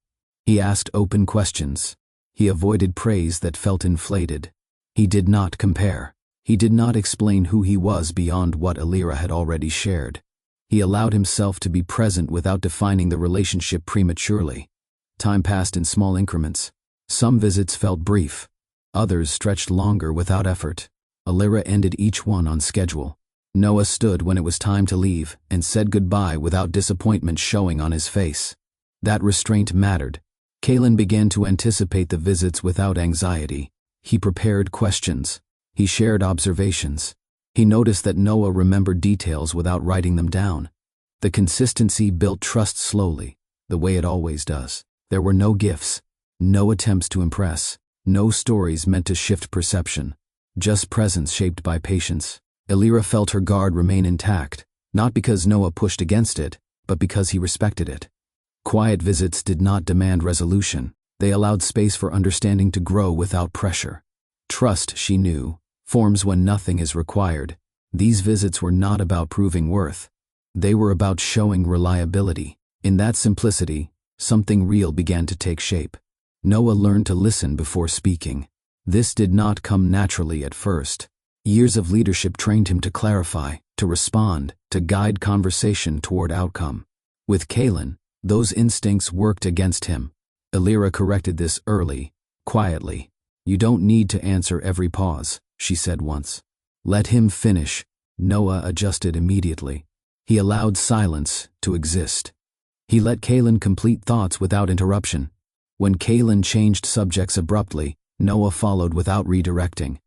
He asked open questions. He avoided praise that felt inflated. He did not compare. He did not explain who he was beyond what Elara had already shared. He allowed himself to be present without defining the relationship prematurely. Time passed in small increments. Some visits felt brief. Others stretched longer without effort. Elara ended each one on schedule. Noah stood when it was time to leave and said goodbye without disappointment showing on his face. That restraint mattered. Kaylin began to anticipate the visits without anxiety. He prepared questions. He shared observations. He noticed that Noah remembered details without writing them down. The consistency built trust slowly, the way it always does. There were no gifts, no attempts to impress, no stories meant to shift perception, just presence shaped by patience. Elara felt her guard remain intact, not because Noah pushed against it, but because he respected it. Quiet visits did not demand resolution. They allowed space for understanding to grow without pressure. Trust, she knew, forms when nothing is required. These visits were not about proving worth. They were about showing reliability. In that simplicity, something real began to take shape. Noah learned to listen before speaking. This did not come naturally at first. Years of leadership trained him to clarify, to respond, to guide conversation toward outcome. With Kaylin, those instincts worked against him. Elara corrected this early, quietly. "You don't need to answer every pause," she said once. Let him finish. Noah adjusted immediately. He allowed silence to exist. He let Kaylin complete thoughts without interruption. When Kaylin changed subjects abruptly, Noah followed without redirecting.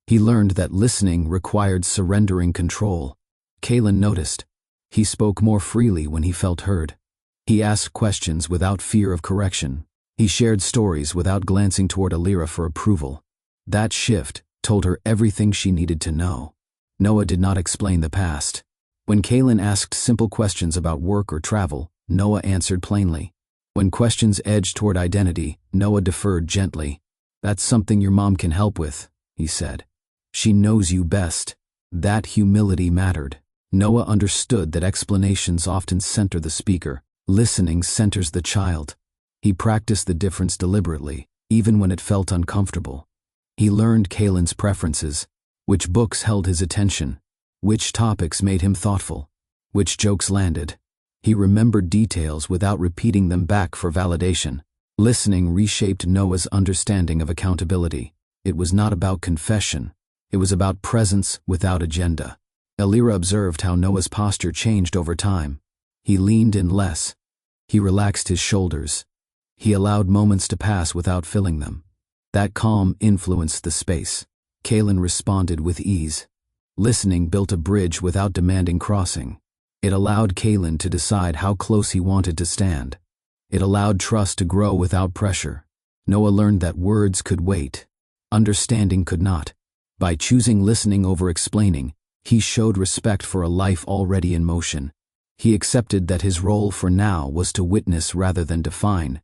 He learned that listening required surrendering control. Kaylin noticed. He spoke more freely when he felt heard. He asked questions without fear of correction. He shared stories without glancing toward Elara for approval. That shift told her everything she needed to know. Noah did not explain the past. When Kaylin asked simple questions about work or travel, Noah answered plainly. When questions edged toward identity, Noah deferred gently. "That's something your mom can help with," he said. "She knows you best." That humility mattered. Noah understood that explanations often center the speaker. Listening centers the child. He practiced the difference deliberately, even when it felt uncomfortable. He learned Kaylin's preferences, which books held his attention, Which topics made him thoughtful? Which jokes landed? He remembered details without repeating them back for validation. Listening reshaped Noah's understanding of accountability. It was not about confession. It was about presence without agenda. Elira observed how Noah's posture changed over time. He leaned in less. He relaxed his shoulders. He allowed moments to pass without filling them. That calm influenced the space. Kaylin responded with ease. Listening built a bridge without demanding crossing. It allowed Kaylin to decide how close he wanted to stand. It allowed trust to grow without pressure. Noah learned that words could wait. Understanding could not. By choosing listening over explaining, he showed respect for a life already in motion. He accepted that his role for now was to witness rather than define.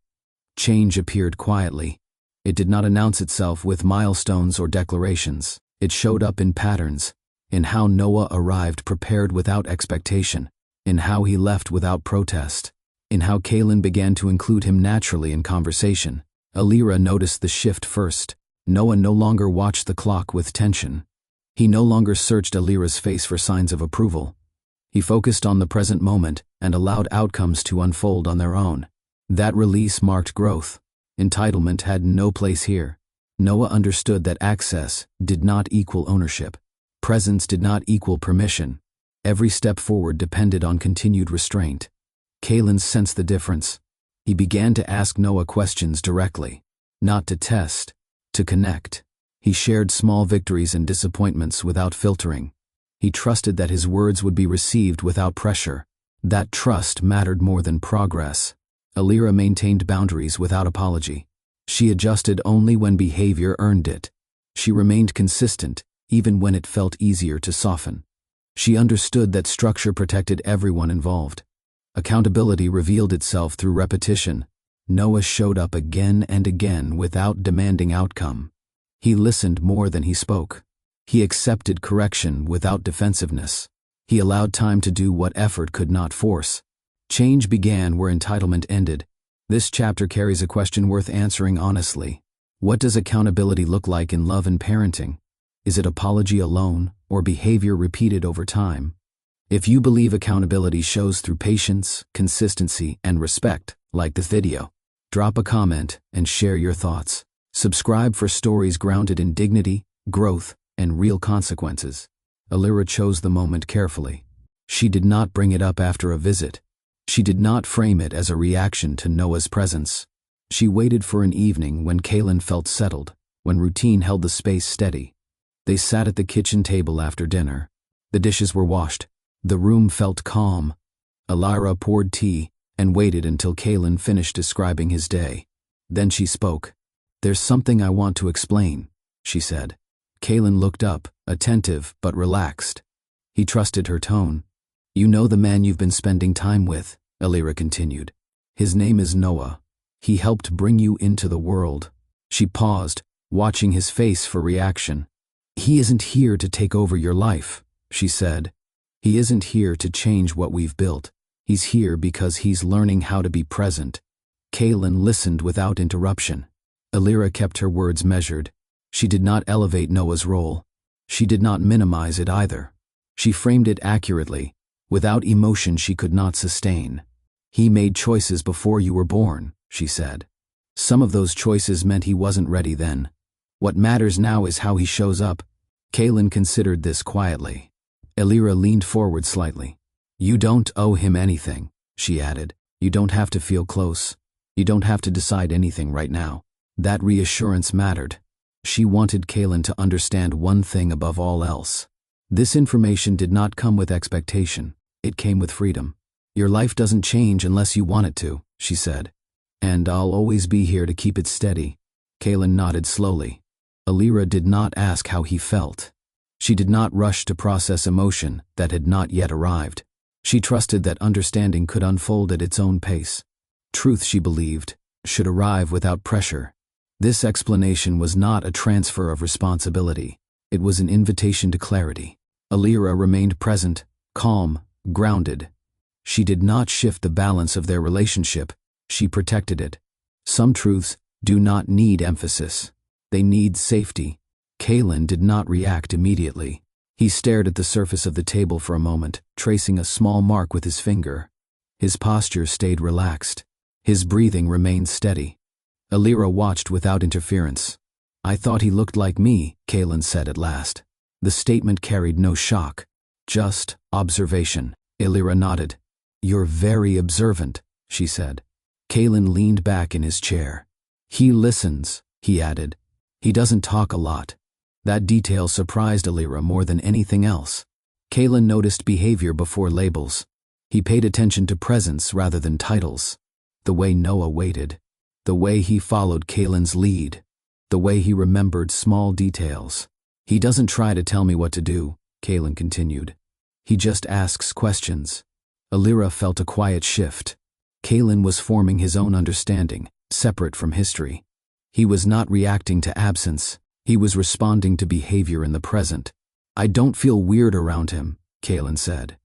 Change appeared quietly. It did not announce itself with milestones or declarations. It showed up in patterns, in how Noah arrived prepared without expectation, in how he left without protest, in how Kaylin began to include him naturally in conversation. Elira noticed the shift first. Noah no longer watched the clock with tension. He no longer searched Elira's face for signs of approval. He focused on the present moment and allowed outcomes to unfold on their own. That release marked growth. Entitlement had no place here. Noah understood that access did not equal ownership. Presence did not equal permission. Every step forward depended on continued restraint. Kaylin sensed the difference. He began to ask Noah questions directly, not to test, to connect. He shared small victories and disappointments without filtering. He trusted that his words would be received without pressure. That trust mattered more than progress. Elira maintained boundaries without apology. She adjusted only when behavior earned it. She remained consistent, even when it felt easier to soften. She understood that structure protected everyone involved. Accountability revealed itself through repetition. Noah showed up again and again without demanding outcome. He listened more than he spoke. He accepted correction without defensiveness. He allowed time to do what effort could not force. Change began where entitlement ended. This chapter carries a question worth answering honestly. What does accountability look like in love and parenting? Is it apology alone, or behavior repeated over time? If you believe accountability shows through patience, consistency, and respect, like this video. Drop a comment and share your thoughts. Subscribe for stories grounded in dignity, growth, and real consequences. Elira chose the moment carefully. She did not bring it up after a visit. She did not frame it as a reaction to Noah's presence. She waited for an evening when Kaylin felt settled, when routine held the space steady. They sat at the kitchen table after dinner. The dishes were washed. The room felt calm. Elira poured tea and waited until Kaylin finished describing his day. Then she spoke. "There's something I want to explain," she said. Kaylin looked up, attentive but relaxed. He trusted her tone. "You know the man you've been spending time with," Elira continued. "His name is Noah. He helped bring you into the world." She paused, watching his face for reaction. "He isn't here to take over your life," she said. "He isn't here to change what we've built. He's here because he's learning how to be present." Kaylin listened without interruption. Elira kept her words measured. She did not elevate Noah's role. She did not minimize it either. She framed it accurately. Without emotion she could not sustain. "He made choices before you were born," she said. "Some of those choices meant he wasn't ready then. What matters now is how he shows up." Kaylin considered this quietly. Elira leaned forward slightly. "You don't owe him anything," she added. "You don't have to feel close. You don't have to decide anything right now." That reassurance mattered. She wanted Kaylin to understand one thing above all else. This information did not come with expectation. It came with freedom. "Your life doesn't change unless you want it to," she said. "And I'll always be here to keep it steady." Kaylin nodded slowly. Elira did not ask how he felt. She did not rush to process emotion that had not yet arrived. She trusted that understanding could unfold at its own pace. Truth, she believed, should arrive without pressure. This explanation was not a transfer of responsibility. It was an invitation to clarity. Elira remained present, calm, grounded. She did not shift the balance of their relationship. She protected it. Some truths do not need emphasis. They need safety. Kaylin did not react immediately. He stared at the surface of the table for a moment, tracing a small mark with his finger. His posture stayed relaxed. His breathing remained steady. Alira watched without interference. "I thought he looked like me," Kaylin said at last. The statement carried no shock, just observation. Alira nodded. "You're very observant," she said. Kaylin leaned back in his chair. "He listens," he added. "He doesn't talk a lot." That detail surprised Alira more than anything else. Kaylin noticed behavior before labels. He paid attention to presence rather than titles. The way Noah waited. The way he followed Kaylin's lead. The way he remembered small details. "He doesn't try to tell me what to do," Kaylin continued. "He just asks questions." Alira felt a quiet shift. Kaylin was forming his own understanding, separate from history. He was not reacting to absence. He was responding to behavior in the present. "I don't feel weird around him," Kaylin said.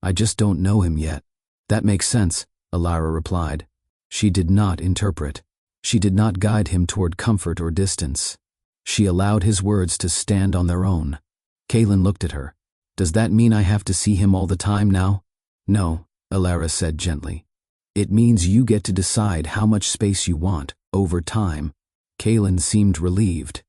"I just don't know him yet." "That makes sense," Alira replied. She did not interpret. She did not guide him toward comfort or distance. She allowed his words to stand on their own. Kaylin looked at her. "Does that mean I have to see him all the time now?" "No," Alira said gently. "It means you get to decide how much space you want, over time." Kaylin seemed relieved.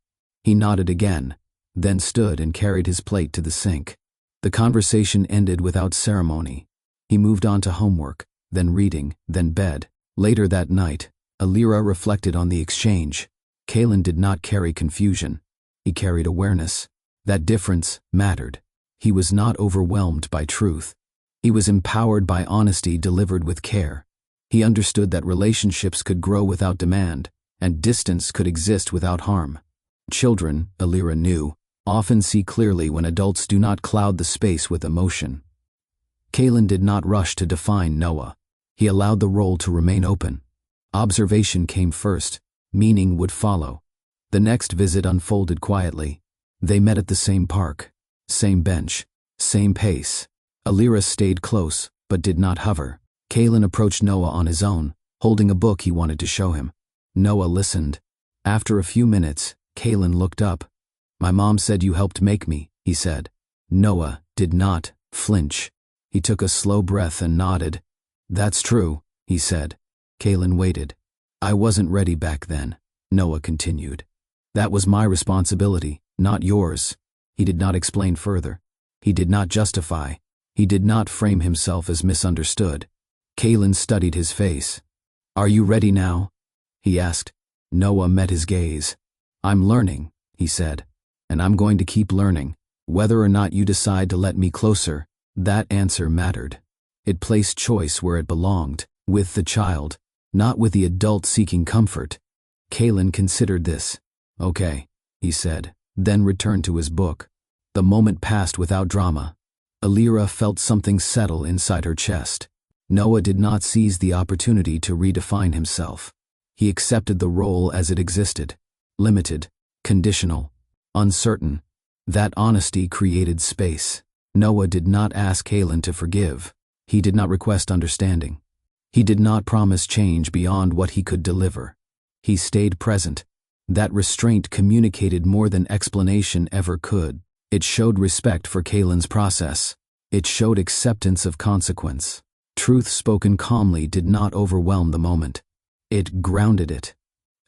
He nodded again, then stood and carried his plate to the sink. The conversation ended without ceremony. He moved on to homework, then reading, then bed. Later that night, Alira reflected on the exchange. Kaylin did not carry confusion. He carried awareness. That difference mattered. He was not overwhelmed by truth. He was empowered by honesty delivered with care. He understood that relationships could grow without demand, and distance could exist without harm. Children, Alira knew, often see clearly when adults do not cloud the space with emotion. Kaylin did not rush to define Noah. He allowed the role to remain open. Observation came first. Meaning would follow. The next visit unfolded quietly. They met at the same park. Same bench. Same pace. Alira stayed close, but did not hover. Kaylin approached Noah on his own, holding a book he wanted to show him. Noah listened. After a few minutes, Kaylin looked up. "My mom said you helped make me," he said. Noah did not flinch. He took a slow breath and nodded. "That's true," he said. Kaylin waited. "I wasn't ready back then," Noah continued. "That was my responsibility, not yours." He did not explain further. He did not justify. He did not frame himself as misunderstood. Kaylin studied his face. "Are you ready now?" he asked. Noah met his gaze. "I'm learning," he said, "and I'm going to keep learning. Whether or not you decide to let me closer," that answer mattered. It placed choice where it belonged, with the child, not with the adult seeking comfort. Kaylin considered this. "Okay," he said, then returned to his book. The moment passed without drama. Alira felt something settle inside her chest. Noah did not seize the opportunity to redefine himself. He accepted the role as it existed. Limited, conditional, uncertain. That honesty created space. Noah did not ask Kaylin to forgive. He did not request understanding. He did not promise change beyond what he could deliver. He stayed present. That restraint communicated more than explanation ever could. It showed respect for Kaylin's process. It showed acceptance of consequence. Truth spoken calmly did not overwhelm the moment. It grounded it.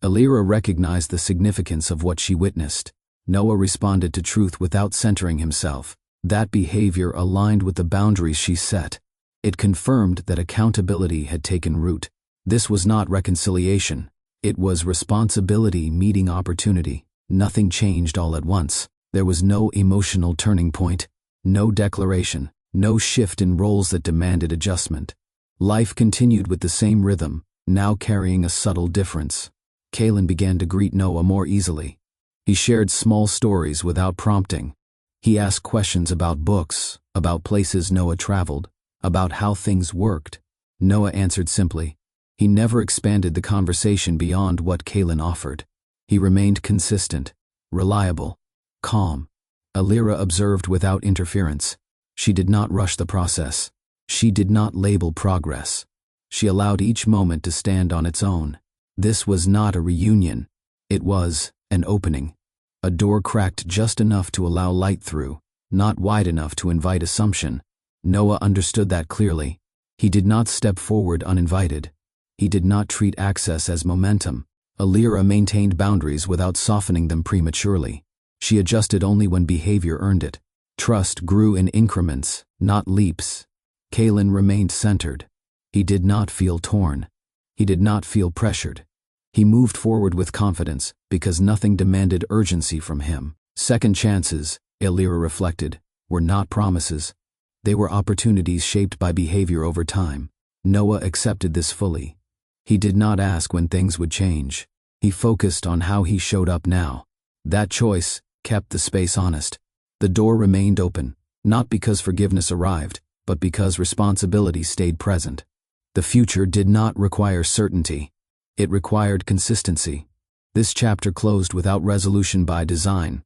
Alira recognized the significance of what she witnessed. Noah responded to truth without centering himself. That behavior aligned with the boundaries she set. It confirmed that accountability had taken root. This was not reconciliation. It was responsibility meeting opportunity. Nothing changed all at once. There was no emotional turning point, no declaration, no shift in roles that demanded adjustment. Life continued with the same rhythm, now carrying a subtle difference. Kaylin began to greet Noah more easily. He shared small stories without prompting. He asked questions about books, about places Noah traveled, about how things worked. Noah answered simply. He never expanded the conversation beyond what Kaylin offered. He remained consistent, reliable, calm. Alira observed without interference. She did not rush the process. She did not label progress. She allowed each moment to stand on its own. This was not a reunion. It was an opening. A door cracked just enough to allow light through. not wide enough to invite assumption. Noah understood that clearly. He did not step forward uninvited. He did not treat access as momentum. Alira maintained boundaries without softening them prematurely. She adjusted only when behavior earned it. Trust grew in increments, not leaps. Kalen remained centered. He did not feel torn. He did not feel pressured. He moved forward with confidence because nothing demanded urgency from him. Second chances, Alira reflected, were not promises. They were opportunities shaped by behavior over time. Noah accepted this fully. He did not ask when things would change. He focused on how he showed up now. That choice kept the space honest. The door remained open, not because forgiveness arrived, but because responsibility stayed present. The future did not require certainty. It required consistency. This chapter closed without resolution by design.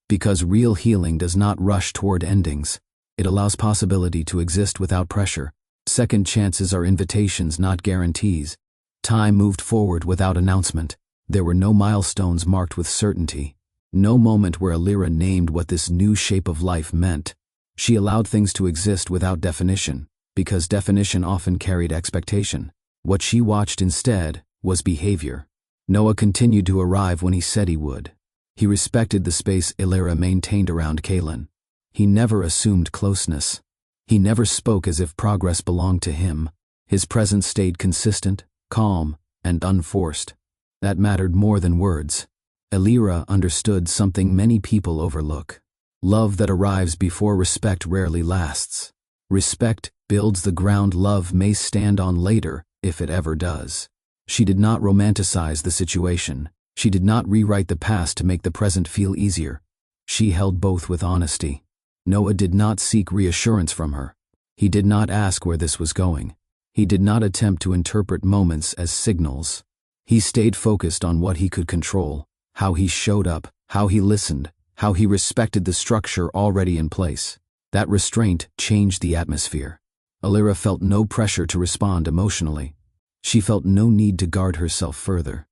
Because real healing does not rush toward endings. It allows possibility to exist without pressure. Second chances are invitations, not guarantees. Time moved forward without announcement. There were no milestones marked with certainty. No moment where Alira named what this new shape of life meant. She allowed things to exist without definition, because definition often carried expectation. What she watched instead was behavior. Noah continued to arrive when he said he would. He respected the space Alira maintained around Kalen. He never assumed closeness. He never spoke as if progress belonged to him. His presence stayed consistent, calm, and unforced. That mattered more than words. Alira understood something many people overlook. Love that arrives before respect rarely lasts. Respect builds the ground love may stand on later, if it ever does. She did not romanticize the situation. She did not rewrite the past to make the present feel easier. She held both with honesty. Noah did not seek reassurance from her. He did not ask where this was going. He did not attempt to interpret moments as signals. He stayed focused on what he could control, how he showed up, how he listened, how he respected the structure already in place. That restraint changed the atmosphere. Alira felt no pressure to respond emotionally. She felt no need to guard herself further.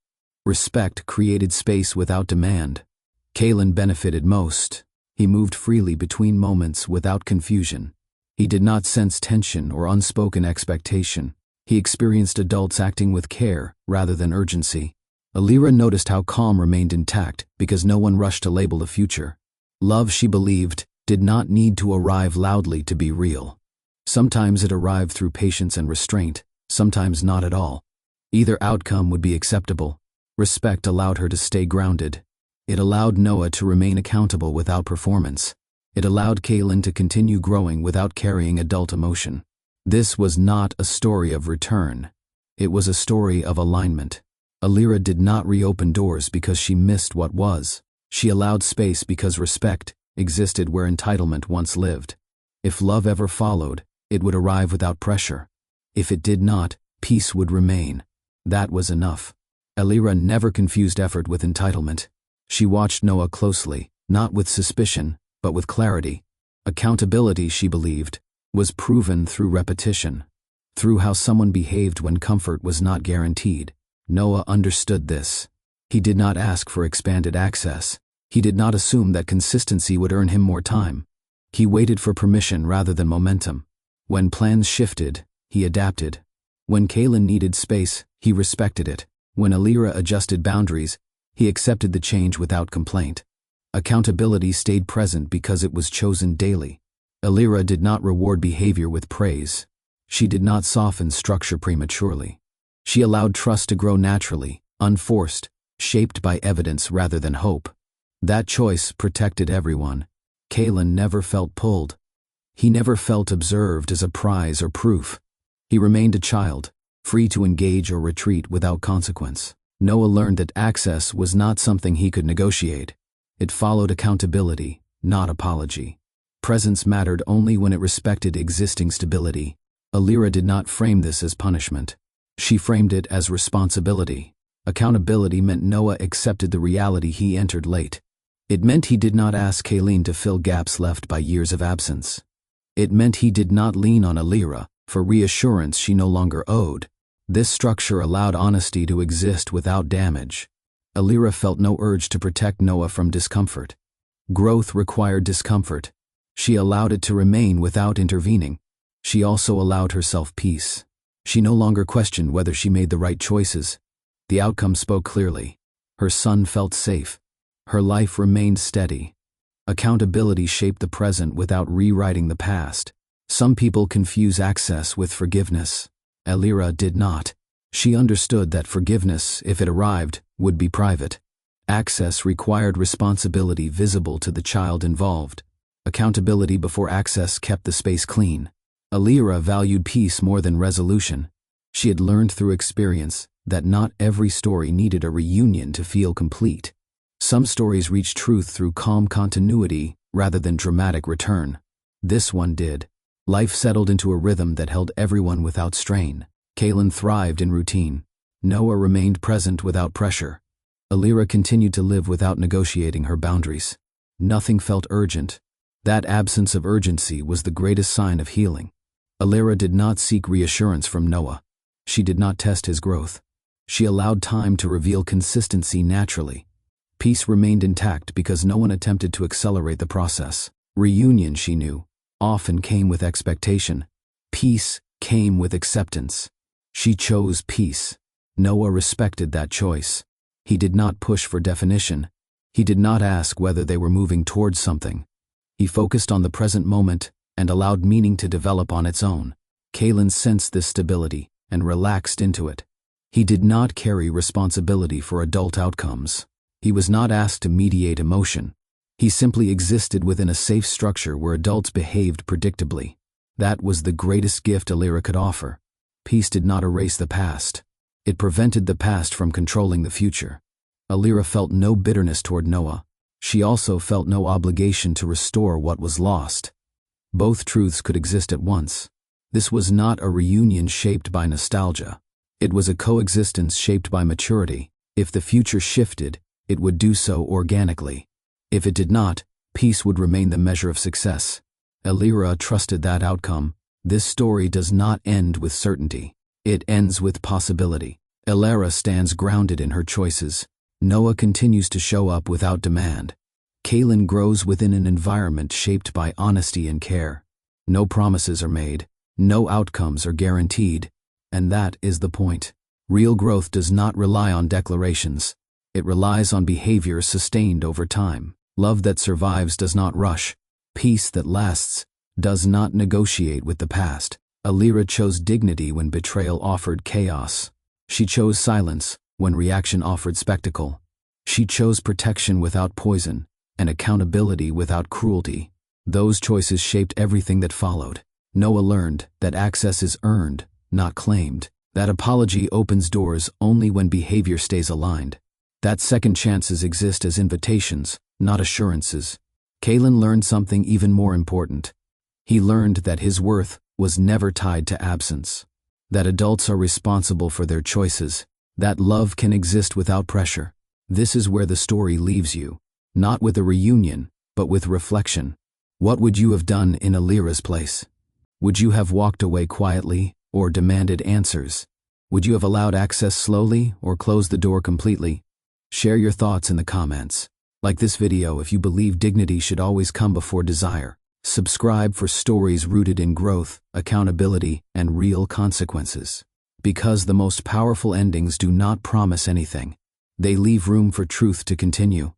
Respect created space without demand. Kalen benefited most. He moved freely between moments without confusion. He did not sense tension or unspoken expectation. He experienced adults acting with care rather than urgency. Alira noticed how calm remained intact because no one rushed to label the future. Love, she believed, did not need to arrive loudly to be real. Sometimes it arrived through patience and restraint, sometimes not at all. Either outcome would be acceptable. Respect allowed her to stay grounded. It allowed Noah to remain accountable without performance. It allowed Kalen to continue growing without carrying adult emotion. This was not a story of return. It was a story of alignment. Alira did not reopen doors because she missed what was. She allowed space because respect existed where entitlement once lived. If love ever followed, it would arrive without pressure. If it did not, peace would remain. That was enough. Alira never confused effort with entitlement. She watched Noah closely, not with suspicion, but with clarity. Accountability, she believed, was proven through repetition, through how someone behaved when comfort was not guaranteed. Noah understood this. He did not ask for expanded access. He did not assume that consistency would earn him more time. He waited for permission rather than momentum. When plans shifted, he adapted. When Kalen needed space, he respected it. When Alira adjusted boundaries, he accepted the change without complaint. Accountability stayed present because it was chosen daily. Alira did not reward behavior with praise. She did not soften structure prematurely. She allowed trust to grow naturally, unforced, shaped by evidence rather than hope. That choice protected everyone. Kalen never felt pulled. He never felt observed as a prize or proof. He remained a child, free to engage or retreat without consequence. Noah learned that access was not something he could negotiate. It followed accountability, not apology. Presence mattered only when it respected existing stability. Alira did not frame this as punishment. She framed it as responsibility. Accountability meant Noah accepted the reality he entered late. It meant he did not ask Kalen to fill gaps left by years of absence. It meant he did not lean on Alira for reassurance she no longer owed. This structure allowed honesty to exist without damage. Alira felt no urge to protect Noah from discomfort. Growth required discomfort. She allowed it to remain without intervening. She also allowed herself peace. She no longer questioned whether she made the right choices. The outcome spoke clearly. Her son felt safe. Her life remained steady. Accountability shaped the present without rewriting the past. Some people confuse access with forgiveness. Elira did not. She understood that forgiveness, if it arrived, would be private. Access required responsibility visible to the child involved. Accountability before access kept the space clean. Elira valued peace more than resolution. She had learned through experience that not every story needed a reunion to feel complete. Some stories reach truth through calm continuity rather than dramatic return. This one did. Life settled into a rhythm that held everyone without strain. Kaylin thrived in routine. Noah remained present without pressure. Elira continued to live without negotiating her boundaries. Nothing felt urgent. That absence of urgency was the greatest sign of healing. Elira did not seek reassurance from Noah. She did not test his growth. She allowed time to reveal consistency naturally. Peace remained intact because no one attempted to accelerate the process. Reunion, she knew, often came with expectation. Peace came with acceptance. She chose peace. Noah respected that choice. He did not push for definition. He did not ask whether they were moving towards something. He focused on the present moment and allowed meaning to develop on its own. Kaylin sensed this stability and relaxed into it. He did not carry responsibility for adult outcomes. He was not asked to mediate emotion. He simply existed within a safe structure where adults behaved predictably. That was the greatest gift Elira could offer. Peace did not erase the past. It prevented the past from controlling the future. Elira felt no bitterness toward Noah. She also felt no obligation to restore what was lost. Both truths could exist at once. This was not a reunion shaped by nostalgia. It was a coexistence shaped by maturity. If the future shifted, it would do so organically. If it did not, peace would remain the measure of success. Elira trusted that outcome. This story does not end with certainty. It ends with possibility. Elira stands grounded in her choices. Noah continues to show up without demand. Kaylin grows within an environment shaped by honesty and care. No promises are made. No outcomes are guaranteed. And that is the point. Real growth does not rely on declarations. It relies on behavior sustained over time. Love that survives does not rush. Peace that lasts does not negotiate with the past. Elira chose dignity when betrayal offered chaos. She chose silence when reaction offered spectacle. She chose protection without poison and accountability without cruelty. Those choices shaped everything that followed. Noah learned that access is earned, not claimed. That apology opens doors only when behavior stays aligned. That second chances exist as invitations, not assurances. Kaylin learned something even more important. He learned that his worth was never tied to absence. That adults are responsible for their choices. That love can exist without pressure. This is where the story leaves you. Not with a reunion, but with reflection. What would you have done in Elira's place? Would you have walked away quietly or demanded answers? Would you have allowed access slowly or closed the door completely? Share your thoughts in the comments. Like this video if you believe dignity should always come before desire. Subscribe for stories rooted in growth, accountability, and real consequences. Because the most powerful endings do not promise anything. They leave room for truth to continue.